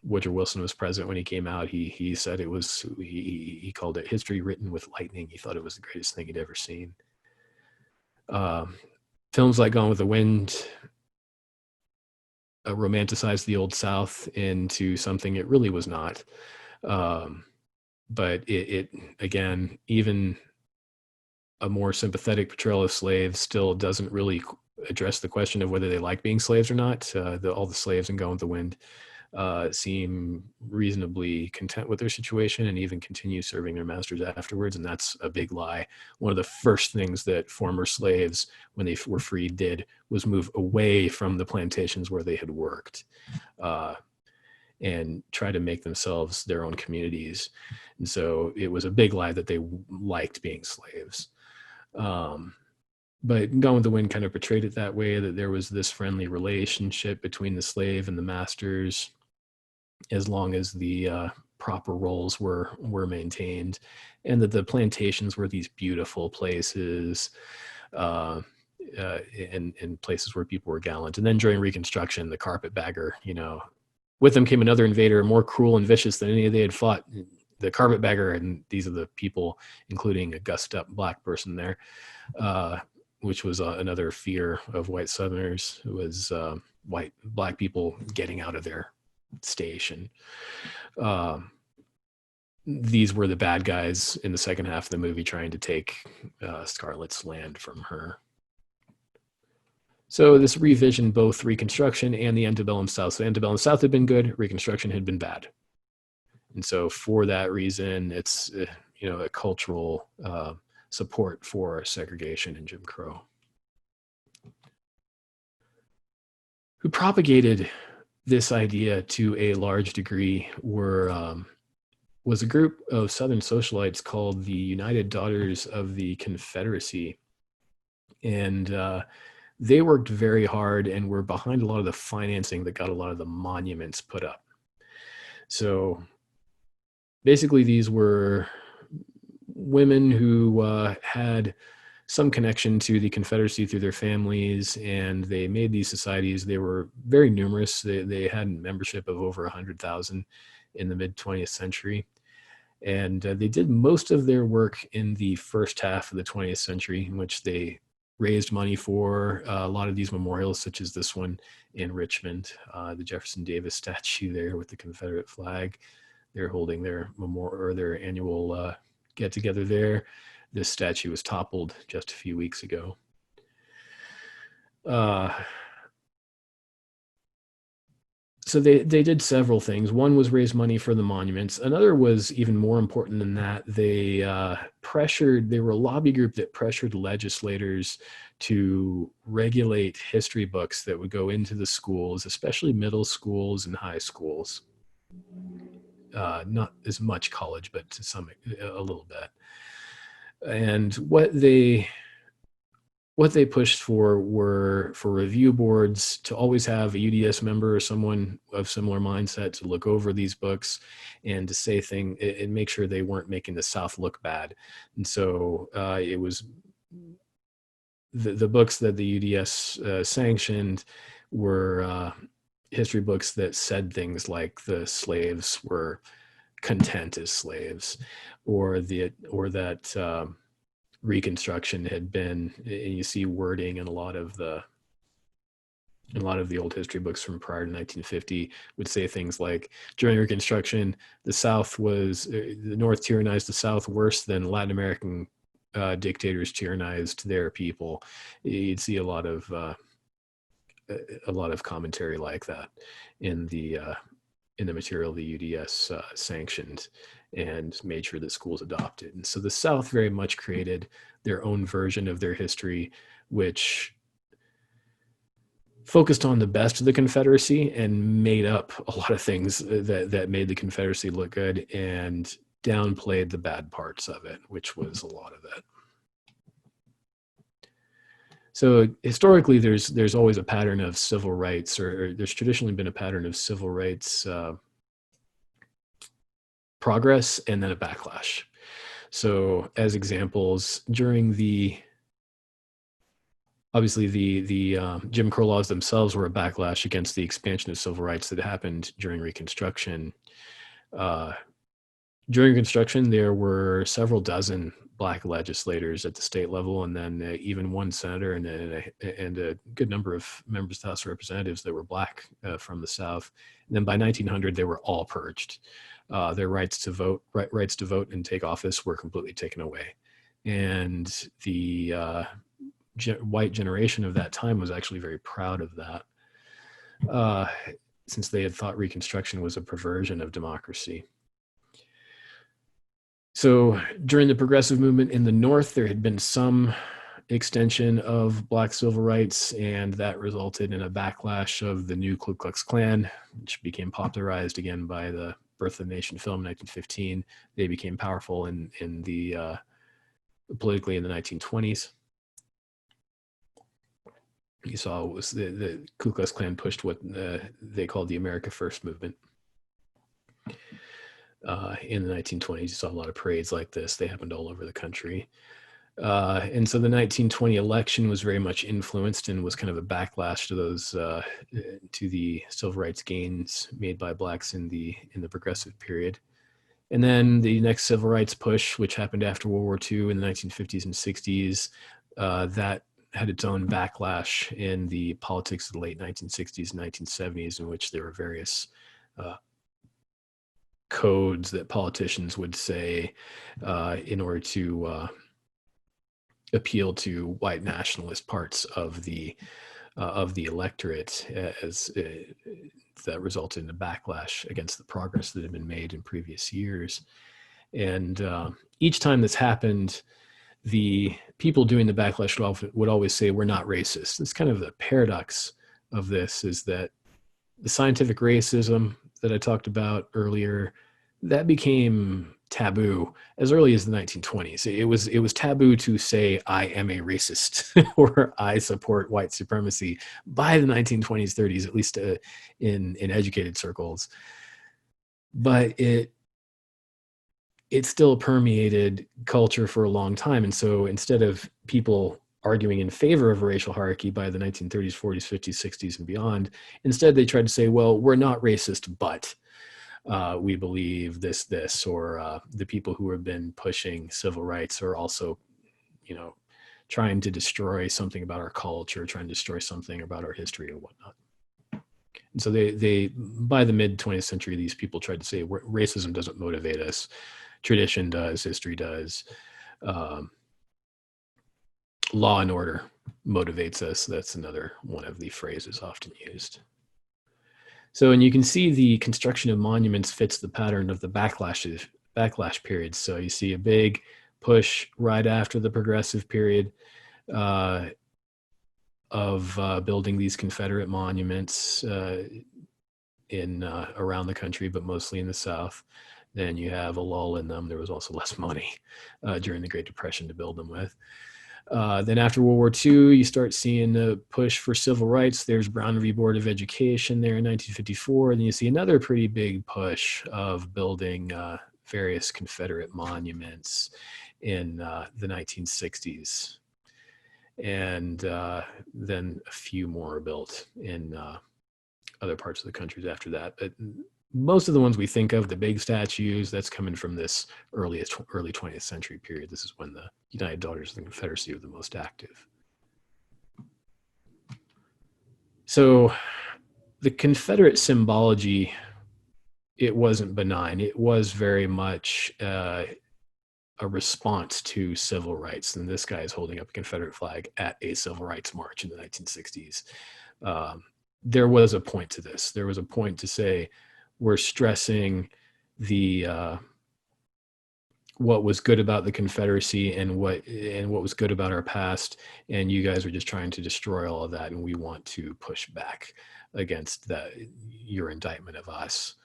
Woodrow Wilson was president when he came out. He said it was, he called it history written with lightning. He thought it was the greatest thing he'd ever seen. Films like Gone with the Wind romanticized the Old South into something it really was not. But it again, even a more sympathetic portrayal of slaves still doesn't really address the question of whether they like being slaves or not. All the slaves in Gone with the Wind seem reasonably content with their situation and even continue serving their masters afterwards. And that's a big lie. One of the first things that former slaves, when they were freed, did was move away from the plantations where they had worked and try to make themselves their own communities. And so it was a big lie that they liked being slaves. But Gone with the Wind kind of portrayed it that way, that there was this friendly relationship between the slave and the masters, as long as the proper roles were maintained, and that the plantations were these beautiful places and places where people were gallant. And then during Reconstruction, the carpetbagger, with them came another invader more cruel and vicious than any they had fought. The carpetbagger, and these are the people, including a gussed up black person there, which was another fear of white Southerners, was black people getting out of their station. These were the bad guys in the second half of the movie trying to take Scarlett's land from her. So this revisioned both Reconstruction and the Antebellum South. So Antebellum South had been good, Reconstruction had been bad. And so for that reason, it's a cultural support for segregation and Jim Crow. who propagated this idea to a large degree was a group of Southern socialites called the United Daughters of the Confederacy. And they worked very hard and were behind a lot of the financing that got a lot of the monuments put up. So basically, these were women who had some connection to the Confederacy through their families, and they made these societies. They were very numerous. They had a membership of over 100,000 in the mid-20th century. And they did most of their work in the first half of the 20th century, in which they raised money for a lot of these memorials, such as this one in Richmond, the Jefferson Davis statue there with the Confederate flag. They're holding their memorial or their annual get together there. This statue was toppled just a few weeks ago. So they did several things. One was raise money for the monuments. Another was even more important than that. They were a lobby group that pressured legislators to regulate history books that would go into the schools, especially middle schools and high schools. Not as much college, but to a little bit. And what they pushed for were for review boards to always have a UDS member or someone of similar mindset to look over these books and to say things and make sure they weren't making the South look bad. And so it was the books that the UDS sanctioned were history books that said things like the slaves were content as slaves, or that Reconstruction had been, and you see wording in a lot of the old history books from prior to 1950 would say things like, during Reconstruction, the North tyrannized the South worse than Latin American dictators tyrannized their people. You'd see a lot of commentary like that in the material the UDS sanctioned and made sure that schools adopted. And so the South very much created their own version of their history, which focused on the best of the Confederacy and made up a lot of things that made the Confederacy look good and downplayed the bad parts of it, which was a lot of it. So historically, there's always a pattern of civil rights, or there's traditionally been a pattern of civil rights progress and then a backlash. So as examples, during obviously the Jim Crow laws themselves were a backlash against the expansion of civil rights that happened during Reconstruction. During Reconstruction, there were several dozen Black legislators at the state level, and then even one senator and a good number of members of the House of Representatives that were Black from the South. And then by 1900, they were all purged. Their rights to vote and take office were completely taken away. And the white generation of that time was actually very proud of that, since they had thought Reconstruction was a perversion of democracy. So during the progressive movement in the North, there had been some extension of Black civil rights, and that resulted in a backlash of the new Ku Klux Klan, which became popularized again by the Birth of the Nation film in 1915. They became powerful in the politically in the 1920s. You saw it was the Ku Klux Klan pushed what they called the America First movement. In the 1920s, you saw a lot of parades like this. They happened all over the country. And so the 1920 election was very much influenced and was kind of a backlash to those, to the civil rights gains made by Blacks in the progressive period. And then the next civil rights push, which happened after World War II in the 1950s and 60s, that had its own backlash in the politics of the late 1960s and 1970s, in which there were various codes that politicians would say in order to appeal to white nationalist parts of the electorate, as that resulted in a backlash against the progress that had been made in previous years. And each time this happened, the people doing the backlash would always say, we're not racist. It's kind of the paradox of this is that the scientific racism that I talked about earlier, that became taboo as early as the 1920s. It was taboo to say I am a racist or I support white supremacy by the 1920s, 30s, at least in educated circles. But it still permeated culture for a long time. And so instead of people arguing in favor of a racial hierarchy by the 1930s, 40s, 50s, 60s, and beyond, instead they tried to say, well, we're not racist, but we believe this, or the people who have been pushing civil rights are also, trying to destroy something about our culture, trying to destroy something about our history or whatnot. And so they by the mid 20th century, these people tried to say racism doesn't motivate us. Tradition does, history does. Law and order motivates us. That's another one of the phrases often used. So, and you can see the construction of monuments fits the pattern of the backlash period. So you see a big push right after the progressive period of building these Confederate monuments in around the country, but mostly in the South. Then you have a lull in them. There was also less money during the Great Depression to build them with. Then after World War II, you start seeing the push for civil rights. There's Brown v. Board of Education there in 1954. And then you see another pretty big push of building various Confederate monuments in the 1960s. And then a few more are built in other parts of the country after that. But most of the ones we think of, the big statues, that's coming from this early 20th century period. This is when the United Daughters of the Confederacy were the most active. So the Confederate symbology, it wasn't benign. It was very much a response to civil rights. And this guy is holding up a Confederate flag at a civil rights march in the 1960s. There was a point to this. There was a point to say, we're stressing the what was good about the Confederacy and what was good about our past, and you guys are just trying to destroy all of that, and we want to push back against that, your indictment of us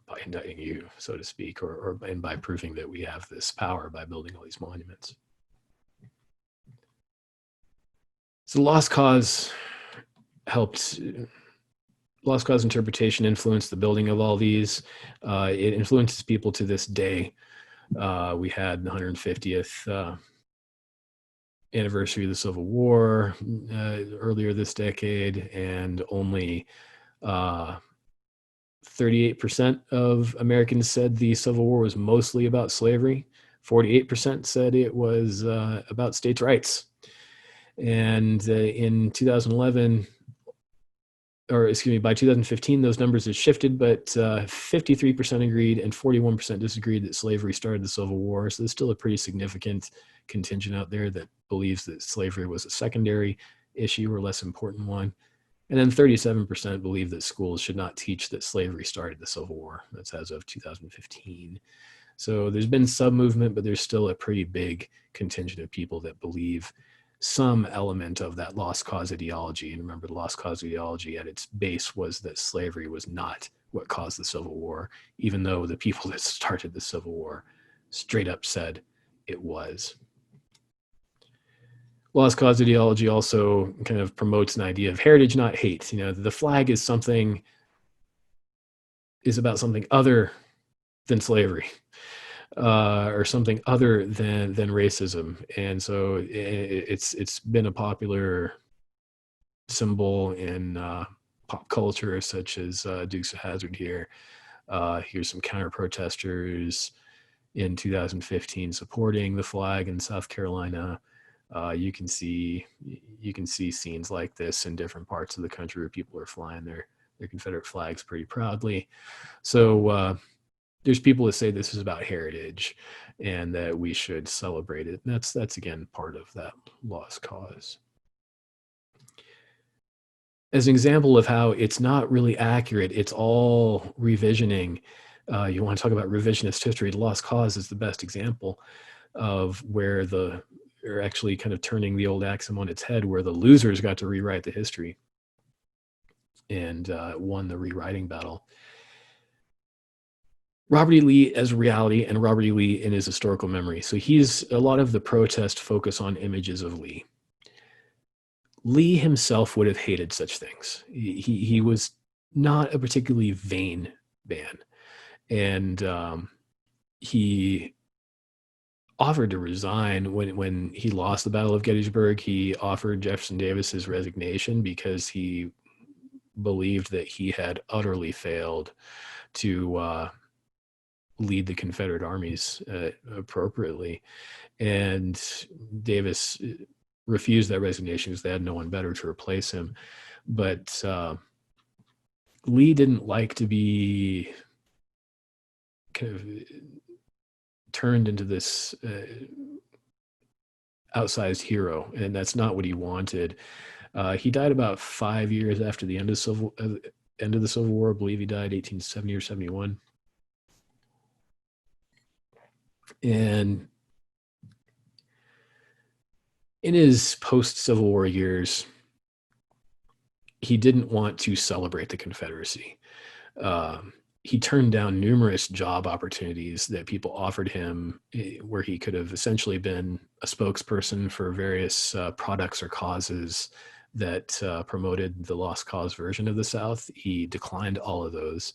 by indicting you, so to speak, and by proving that we have this power by building all these monuments. So lost cause interpretation influenced the building of all these. It influences people to this day. We had the 150th anniversary of the Civil War earlier this decade, and only 38% of Americans said the Civil War was mostly about slavery. 48% said it was about states' rights. And in 2011, or excuse me, by 2015, those numbers had shifted, but 53% agreed and 41% disagreed that slavery started the Civil War. So there's still a pretty significant contingent out there that believes that slavery was a secondary issue or less important one. And then 37% believe that schools should not teach that slavery started the Civil War. That's as of 2015. So there's been some movement, but there's still a pretty big contingent of people that believe some element of that lost cause ideology. And remember, the lost cause ideology at its base was that slavery was not what caused the Civil War, even though the people that started the Civil War straight up said it was. Lost cause ideology also kind of promotes an idea of heritage, not hate. The flag is about something other than slavery. Or something other than racism. And so it's been a popular symbol in pop culture, such as Dukes of Hazzard here. Here's some counter protesters in 2015 supporting the flag in South Carolina. You can see scenes like this in different parts of the country where people are flying their Confederate flags pretty proudly. So there's people that say this is about heritage and that we should celebrate it. And that's again part of that lost cause. As an example of how it's not really accurate, it's all revisioning. You want to talk about revisionist history, the lost cause is the best example of where they're actually kind of turning the old axiom on its head, where the losers got to rewrite the history. and won the rewriting battle. Robert E. Lee as reality and Robert E. Lee in his historical memory. So a lot of the protest focus on images of Lee. Lee himself would have hated such things. He was not a particularly vain man. And he offered to resign when he lost the Battle of Gettysburg. He offered Jefferson Davis his resignation because he believed that he had utterly failed to lead the Confederate armies appropriately. And Davis refused that resignation because they had no one better to replace him. But Lee didn't like to be kind of turned into this outsized hero, and that's not what he wanted. He died about 5 years after the end of the Civil War. I believe he died 1870 or 71. And in his post-Civil War years, he didn't want to celebrate the Confederacy. He turned down numerous job opportunities that people offered him where he could have essentially been a spokesperson for various products or causes that promoted the lost cause version of the South. He declined all of those.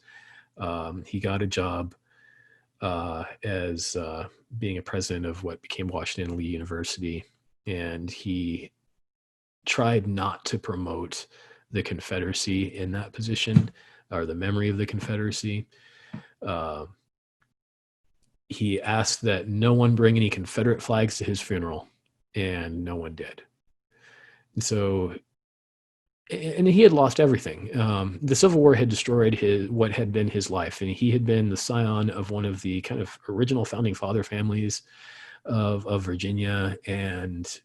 He got a job as being a president of what became Washington Lee University, and he tried not to promote the Confederacy in that position, or the memory of the Confederacy. He asked that no one bring any Confederate flags to his funeral, and no one did. And so, and he had lost everything. The Civil War had destroyed what had been his life, and he had been the scion of one of the kind of original founding father families of Virginia. And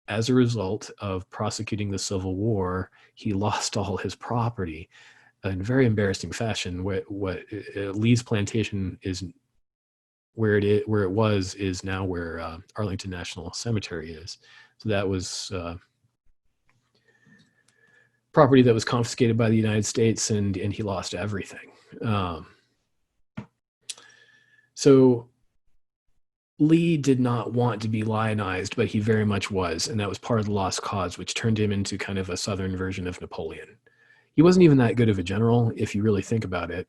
as a result of prosecuting the Civil War, he lost all his property in very embarrassing fashion. What Lee's plantation is where it was is now where Arlington National Cemetery is. So that was property that was confiscated by the United States, and he lost everything. So Lee did not want to be lionized, but he very much was, and that was part of the lost cause, which turned him into kind of a Southern version of Napoleon. He wasn't even that good of a general, if you really think about it.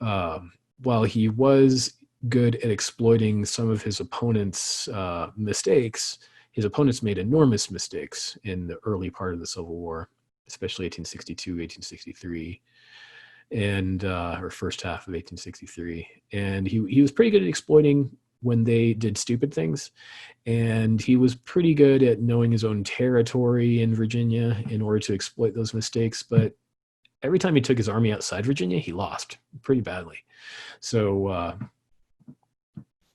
While he was good at exploiting some of his opponents' mistakes, his opponents made enormous mistakes in the early part of the Civil War, especially 1862, 1863, and or first half of 1863. And he was pretty good at exploiting when they did stupid things. And he was pretty good at knowing his own territory in Virginia in order to exploit those mistakes. But every time he took his army outside Virginia, he lost pretty badly. So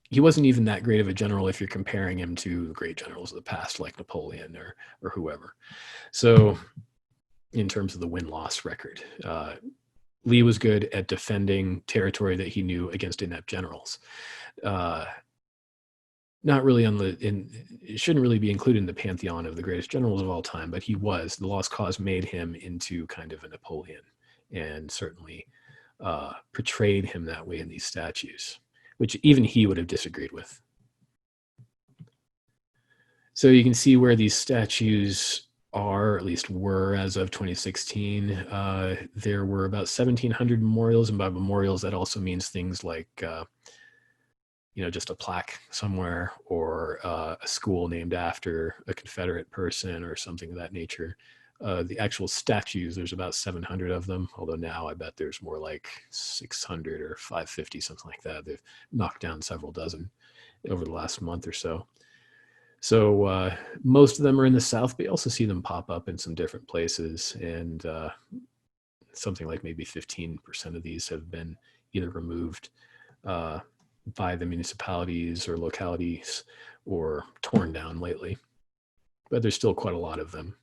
he wasn't even that great of a general if you're comparing him to great generals of the past, like Napoleon or whoever. So in terms of the win-loss record, Lee was good at defending territory that he knew against inept generals. Not really it shouldn't really be included in the pantheon of the greatest generals of all time, but he was. The lost cause made him into kind of a Napoleon, and certainly portrayed him that way in these statues, which even he would have disagreed with. So you can see where these statues are, at least were, as of 2016. There were about 1,700 memorials, and by memorials, that also means things like just a plaque somewhere, or a school named after a Confederate person or something of that nature. The actual statues, there's about 700 of them, although now I bet there's more like 600 or 550, something like that. They've knocked down several dozen over the last month or so. So most of them are in the South, but you also see them pop up in some different places. And something like maybe 15% of these have been either removed by the municipalities or localities or torn down lately. But there's still quite a lot of them.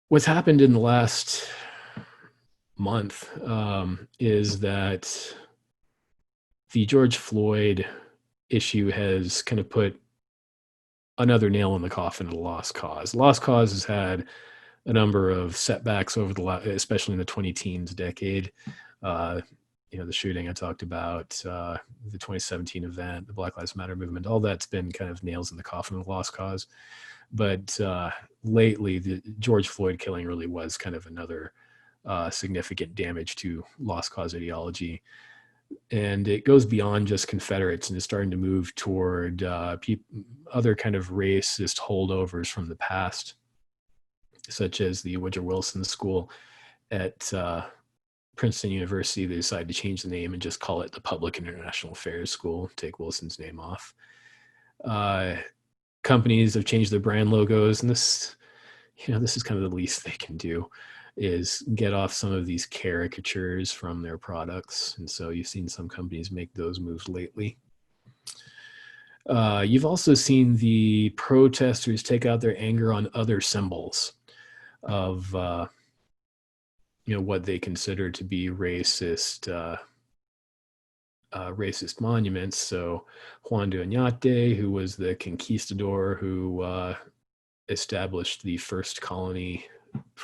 What's happened in the last month is that the George Floyd issue has kind of put another nail in the coffin of the lost cause. Lost cause has had a number of setbacks over especially in the 2010s decade. The shooting I talked about, the 2017 event, the Black Lives Matter movement, all that's been kind of nails in the coffin of the lost cause. But lately, the George Floyd killing really was kind of another significant damage to lost cause ideology. And it goes beyond just Confederates and is starting to move toward other kind of racist holdovers from the past, such as the Woodrow Wilson School at Princeton University. They decided to change the name and just call it the Public International Affairs School, take Wilson's name off. Companies have changed their brand logos, and this is kind of the least they can do, is get off some of these caricatures from their products. And so you've seen some companies make those moves lately. You've also seen the protesters take out their anger on other symbols of what they consider to be racist monuments. So Juan de Oñate, who was the conquistador who established the first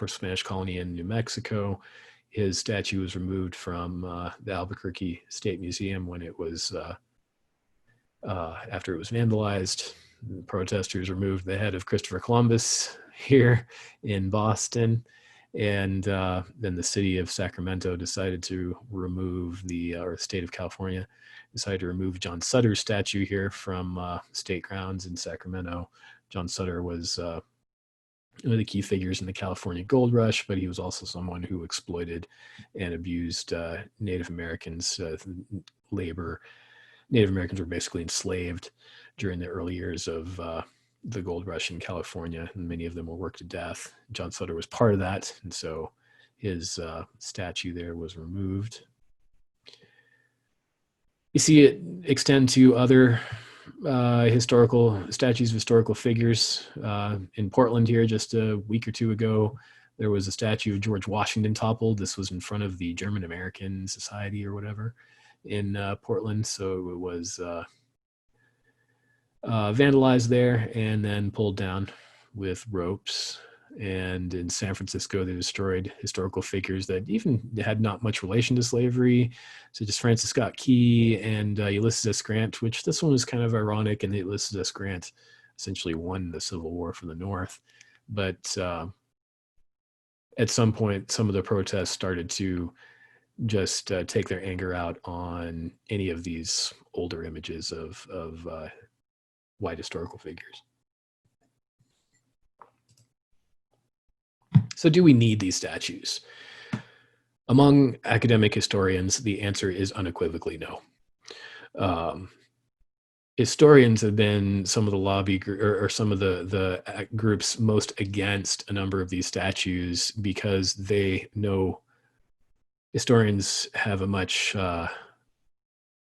Spanish colony in New Mexico, his statue was removed from the Albuquerque State Museum when it was after it was vandalized. The protesters removed the head of Christopher Columbus here in Boston. And then the city of Sacramento decided to remove or the state of California decided to remove John Sutter's statue here from state grounds in Sacramento. John Sutter was one of the key figures in the California Gold Rush, but he was also someone who exploited and abused Native Americans' labor. Native Americans were basically enslaved during the early years of the gold rush in California, and many of them were worked to death. John Sutter was part of that, and so his statue there was removed. You see it extend to other historical statues of historical figures. In Portland here, just a week or two ago, there was a statue of George Washington toppled. This was in front of the German American Society or whatever in Portland, so it was vandalized there and then pulled down with ropes. And in San Francisco, they destroyed historical figures that even had not much relation to slavery, such as Francis Scott Key and Ulysses S. Grant, which this one was kind of ironic, and Ulysses S. Grant essentially won the Civil War for the North. But at some point, some of the protests started to just take their anger out on any of these older images of white historical figures. So do we need these statues? Among academic historians, the answer is unequivocally no. Historians have been some of the lobby or some of the groups most against a number of these statues because they know historians have a much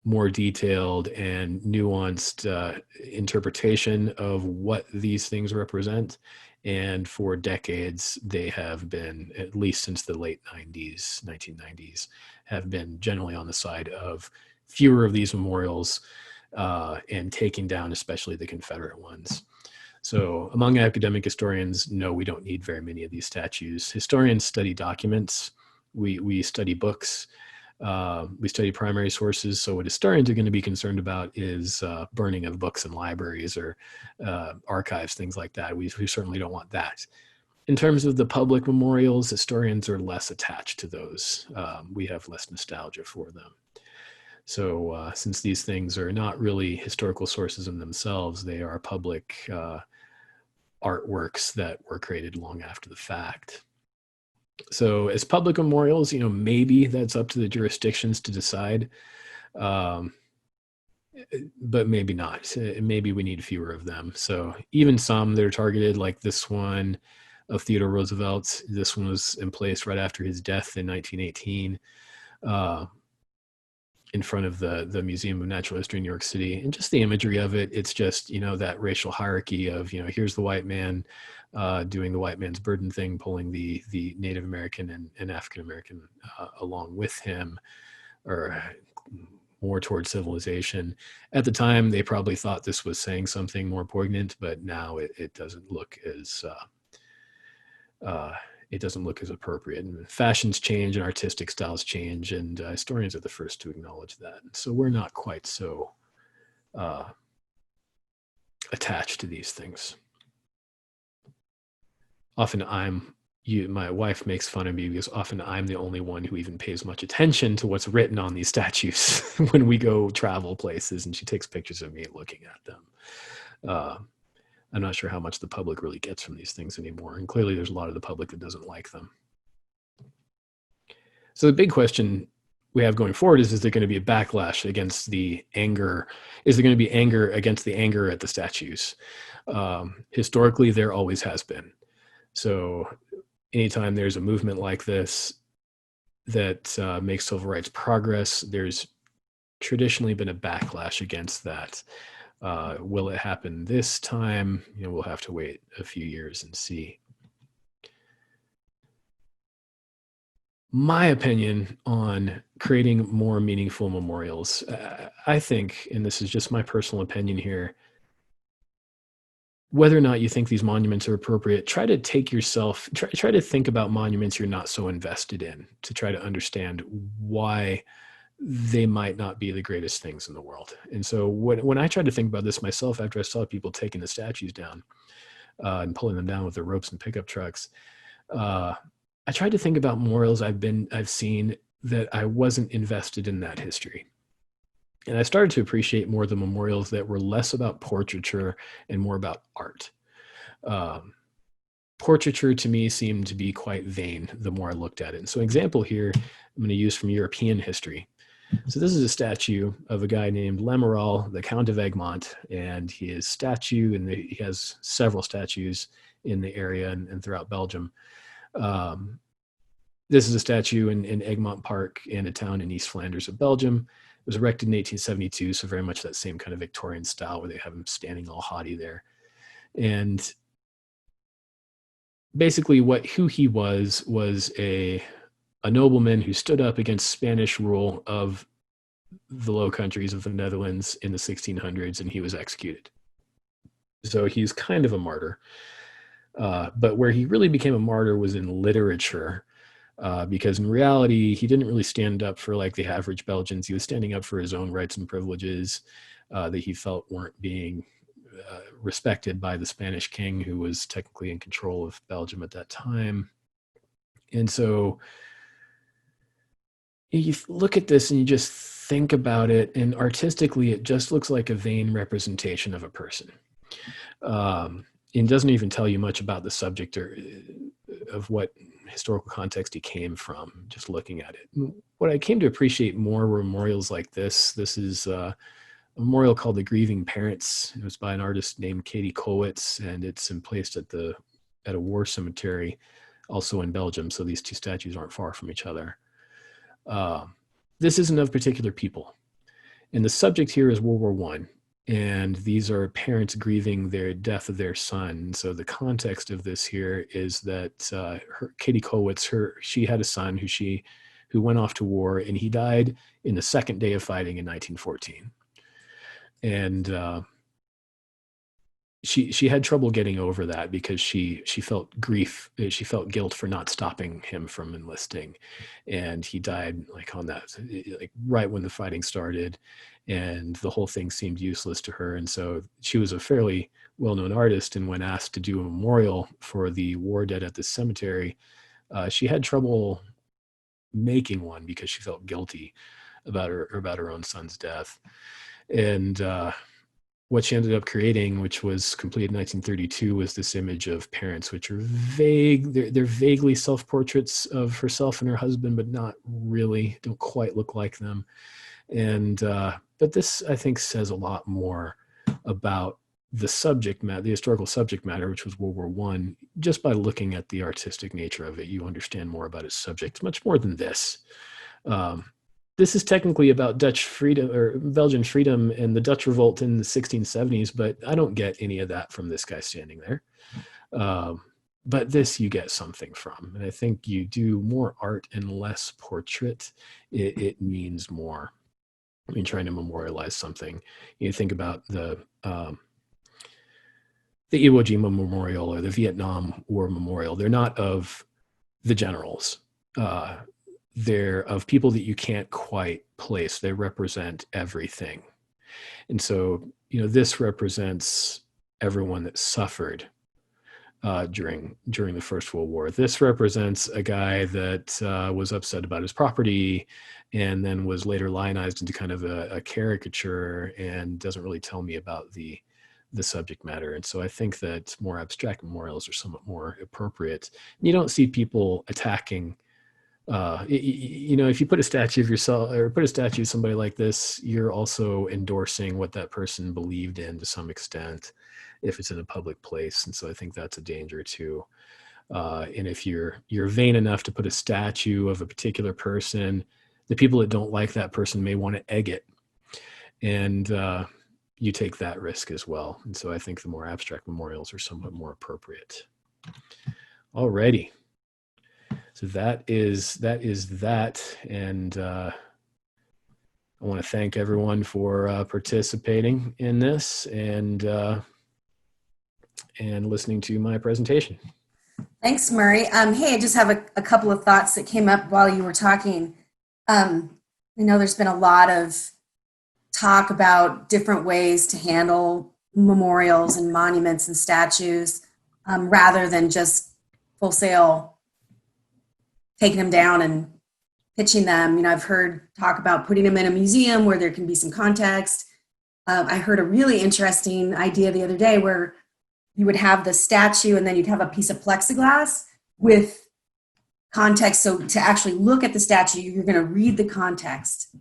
more detailed and nuanced interpretation of what these things represent. And for decades, they have been, at least since the late 1990s, have been generally on the side of fewer of these memorials and taking down especially the Confederate ones. So among academic historians, no, we don't need very many of these statues. Historians study documents. We study books. We study primary sources. So what historians are going to be concerned about is burning of books in libraries or archives, things like that. We certainly don't want that. In terms of the public memorials, historians are less attached to those. We have less nostalgia for them. So since these things are not really historical sources in themselves, they are public artworks that were created long after the fact. So as public memorials, maybe that's up to the jurisdictions to decide, but maybe not. Maybe we need fewer of them. So even some that are targeted, like this one of Theodore Roosevelt, this one was in place right after his death in 1918 in front of the Museum of Natural History in New York City. And just the imagery of it, it's just, that racial hierarchy of, here's the white man doing the white man's burden thing, pulling the Native American and African American along with him, or more towards civilization. At the time, they probably thought this was saying something more poignant, but now it doesn't look it doesn't look as appropriate. And fashions change and artistic styles change, and historians are the first to acknowledge that. So we're not quite so attached to these things. Often my wife makes fun of me because often I'm the only one who even pays much attention to what's written on these statues when we go travel places, and she takes pictures of me looking at them. I'm not sure how much the public really gets from these things anymore, and clearly there's a lot of the public that doesn't like them. So the big question we have going forward is there going to be a backlash against the anger? Is there going to be anger against the anger at the statues? Historically, there always has been. So anytime there's a movement like this that makes civil rights progress, there's traditionally been a backlash against that. Will it happen this time? We'll have to wait a few years and see. My opinion on creating more meaningful memorials, I think, and this is just my personal opinion here, whether or not you think these monuments are appropriate, try to try to think about monuments you're not so invested in, to try to understand why they might not be the greatest things in the world. And so when I tried to think about this myself, after I saw people taking the statues down and pulling them down with their ropes and pickup trucks, I tried to think about memorials I've seen that I wasn't invested in that history. And I started to appreciate more the memorials that were less about portraiture and more about art. Portraiture to me seemed to be quite vain the more I looked at it. And so an example here I'm going to use from European history. So this is a statue of a guy named Lamoral, the Count of Egmont, and his statue, and he has several statues in the area and throughout Belgium. This is a statue in Egmont Park in a town in East Flanders of Belgium. It was erected in 1872, so very much that same kind of Victorian style where they have him standing all haughty there. And basically who he was a nobleman who stood up against Spanish rule of the Low Countries of the Netherlands in the 1600s, and he was executed. So he's kind of a martyr. But where he really became a martyr was in literature, because in reality, he didn't really stand up for like the average Belgians. He was standing up for his own rights and privileges that he felt weren't being respected by the Spanish king, who was technically in control of Belgium at that time. And so you look at this and you just think about it, and artistically, it just looks like a vain representation of a person. It doesn't even tell you much about the subject or of what historical context he came from, just looking at it. What I came to appreciate more were memorials like this. This is a memorial called The Grieving Parents. It was by an artist named Katie Kowitz, and it's placed at a war cemetery, also in Belgium. So these two statues aren't far from each other. This isn't of particular people. And the subject here is World War I. And these are parents grieving their death of their son. So the context of this here is that Katie Kowitz, she had a son who went off to war, and he died in the second day of fighting in 1914. And she had trouble getting over that because she felt grief, she felt guilt for not stopping him from enlisting, and he died like on that, like right when the fighting started, and the whole thing seemed useless to her. And so she was a fairly well-known artist, and when asked to do a memorial for the war dead at this cemetery, she had trouble making one because she felt guilty about her own son's death. And what she ended up creating, which was completed in 1932, was this image of parents, which are vague. They're vaguely self-portraits of herself and her husband, but not really, don't quite look like them. And but this, I think, says a lot more about the subject matter, the historical subject matter, which was World War I. Just by looking at the artistic nature of it, you understand more about its subject, much more than this. This is technically about Dutch freedom or Belgian freedom and the Dutch revolt in the 1670s, but I don't get any of that from this guy standing there. But this you get something from. And I think you do more art and less portrait, it means more. I mean, trying to memorialize something. You think about the the Iwo Jima Memorial or the Vietnam War Memorial, they're not of the generals. They're of people that you can't quite place. They represent everything. And so, this represents everyone that suffered during the First World War. This represents a guy that was upset about his property and then was later lionized into kind of a caricature and doesn't really tell me about the subject matter. And so I think that more abstract memorials are somewhat more appropriate. You don't see people attacking. If you put a statue of yourself or put a statue of somebody like this, you're also endorsing what that person believed in to some extent, if it's in a public place. And so I think that's a danger too. And if you're vain enough to put a statue of a particular person, the people that don't like that person may want to egg it, and you take that risk as well. And so I think the more abstract memorials are somewhat more appropriate. Alrighty. So that is that. And I want to thank everyone for participating in this and listening to my presentation. Thanks, Murray. Hey, I just have a couple of thoughts that came up while you were talking. I know there's been a lot of talk about different ways to handle memorials and monuments and statues rather than just wholesale taking them down and pitching them. I've heard talk about putting them in a museum where there can be some context. I heard a really interesting idea the other day where you would have the statue and then you'd have a piece of plexiglass with context. So to actually look at the statue, you're going to read the context.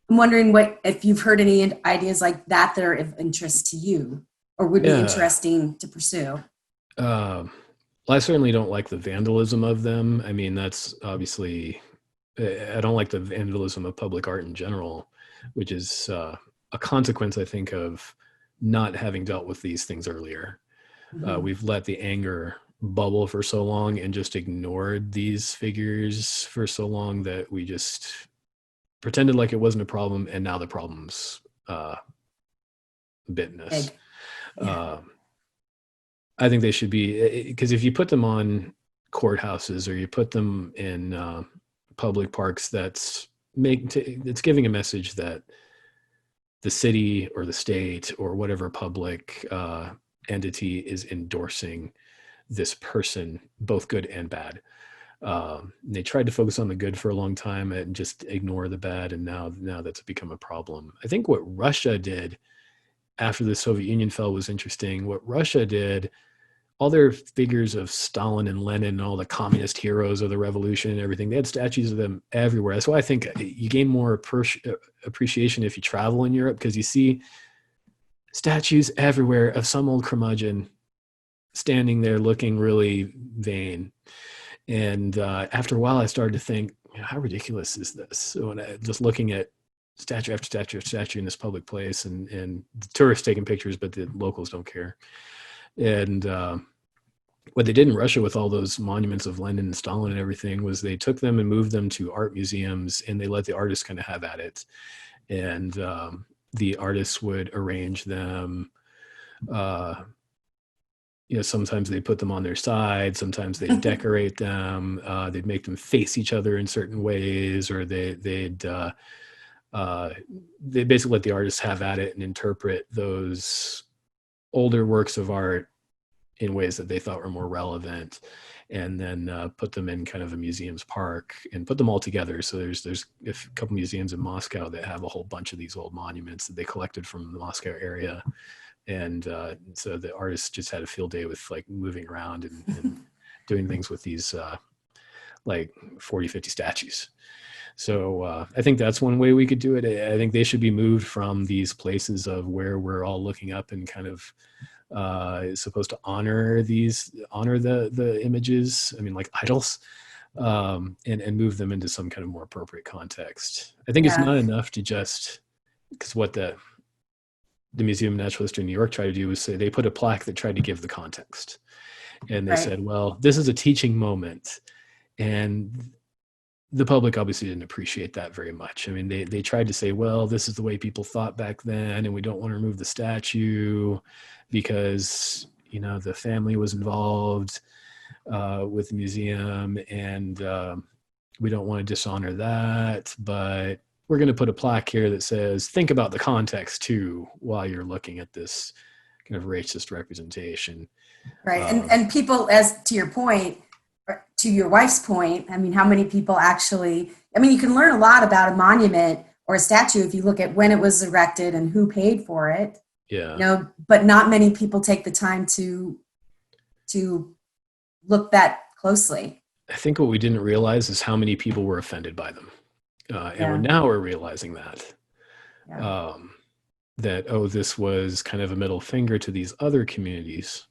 I'm wondering if you've heard any ideas like that are of interest to you or would be interesting to pursue. Well, I certainly don't like the vandalism of them. I mean, that's obviously, I don't like the vandalism of public art in general, which is a consequence, I think, of not having dealt with these things earlier. Mm-hmm. We've let the anger bubble for so long and just ignored these figures for so long that we just pretended like it wasn't a problem, and now the problem's bitten us. Yeah. I think they should be, because if you put them on courthouses or you put them in public parks, it's giving a message that the city or the state or whatever public entity is endorsing this person, both good and bad. They tried to focus on the good for a long time and just ignore the bad, and now that's become a problem. I think what Russia did after the Soviet Union fell was interesting. What Russia did, all their figures of Stalin and Lenin and all the communist heroes of the revolution and everything, they had statues of them everywhere. That's why I think you gain more appreciation if you travel in Europe, because you see statues everywhere of some old curmudgeon standing there looking really vain. And after a while, I started to think, how ridiculous is this? So when I just looking at statue after statue after statue in this public place, and the tourists taking pictures, but the locals don't care. And what they did in Russia with all those monuments of Lenin and Stalin and everything was they took them and moved them to art museums, and they let the artists kind of have at it. And the artists would arrange them. Sometimes they put them on their side. Sometimes they decorate them. They'd make them face each other in certain ways, or they basically let the artists have at it and interpret those older works of art in ways that they thought were more relevant, and then put them in kind of a museum's park and put them all together. So there's a couple museums in Moscow that have a whole bunch of these old monuments that they collected from the Moscow area. And so the artists just had a field day with like moving around and doing things with these like 40, 50 statues. So I think that's one way we could do it. I think they should be moved from these places of where we're all looking up and kind of is supposed to honor the images. I mean, like idols, and move them into some kind of more appropriate context. I think it's not enough to just, because what the Museum of Natural History in New York tried to do was say they put a plaque that tried to give the context. And they said, well, this is a teaching moment. And the public obviously didn't appreciate that very much. I mean, they tried to say, well, this is the way people thought back then, and we don't want to remove the statue because the family was involved with the museum, and we don't want to dishonor that, but we're going to put a plaque here that says, think about the context too, while you're looking at this kind of racist representation. Right. And people, as to your point, or to your wife's point, I mean, how many people actually, I mean, you can learn a lot about a monument or a statue if you look at when it was erected and who paid for it. Yeah. But not many people take the time to look that closely. I think what we didn't realize is how many people were offended by them. And now we're realizing that. Yeah. That, oh, this was kind of a middle finger to these other communities,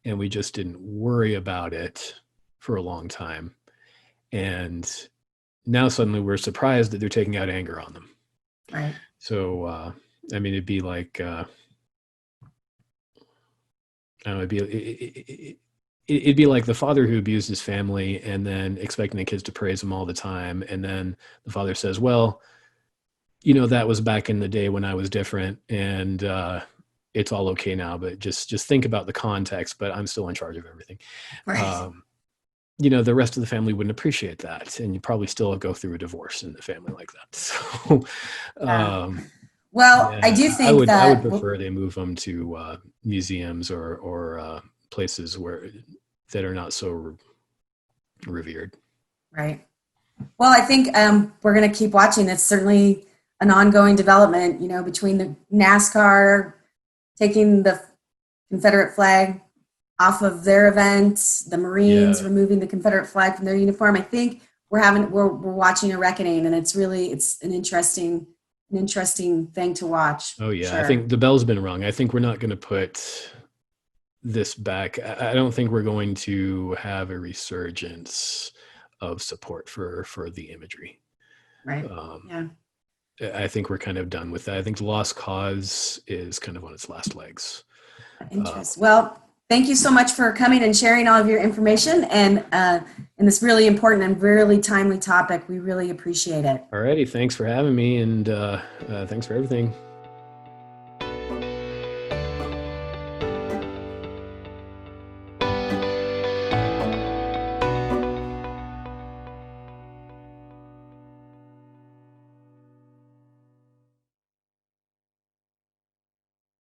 and we just didn't worry about it for a long time. And now suddenly we're surprised that they're taking out anger on them. Right. So, I mean, it'd be like, I don't know, it'd be like the father who abused his family and then expecting the kids to praise him all the time. And then the father says, well, that was back in the day when I was different, and it's all okay now, but just think about the context, but I'm still in charge of everything. Right. The rest of the family wouldn't appreciate that, and you probably still go through a divorce in the family like that. So, well, I do think I would that prefer they move them to museums or places that are not so revered. Right. Well, I think we're going to keep watching. It's certainly an ongoing development, between the NASCAR taking the Confederate flag off of their event, the Marines removing the Confederate flag from their uniform. I think we're watching a reckoning, and it's an interesting thing to watch. Oh yeah, sure. I think the bell's been rung. I think we're not going to put this back. I don't think we're going to have a resurgence of support for the imagery. Right. Yeah. I think we're kind of done with that. I think the lost cause is kind of on its last legs. Interesting. Well, thank you so much for coming and sharing all of your information and in this really important and really timely topic. We really appreciate it. Alrighty, thanks for having me, and thanks for everything.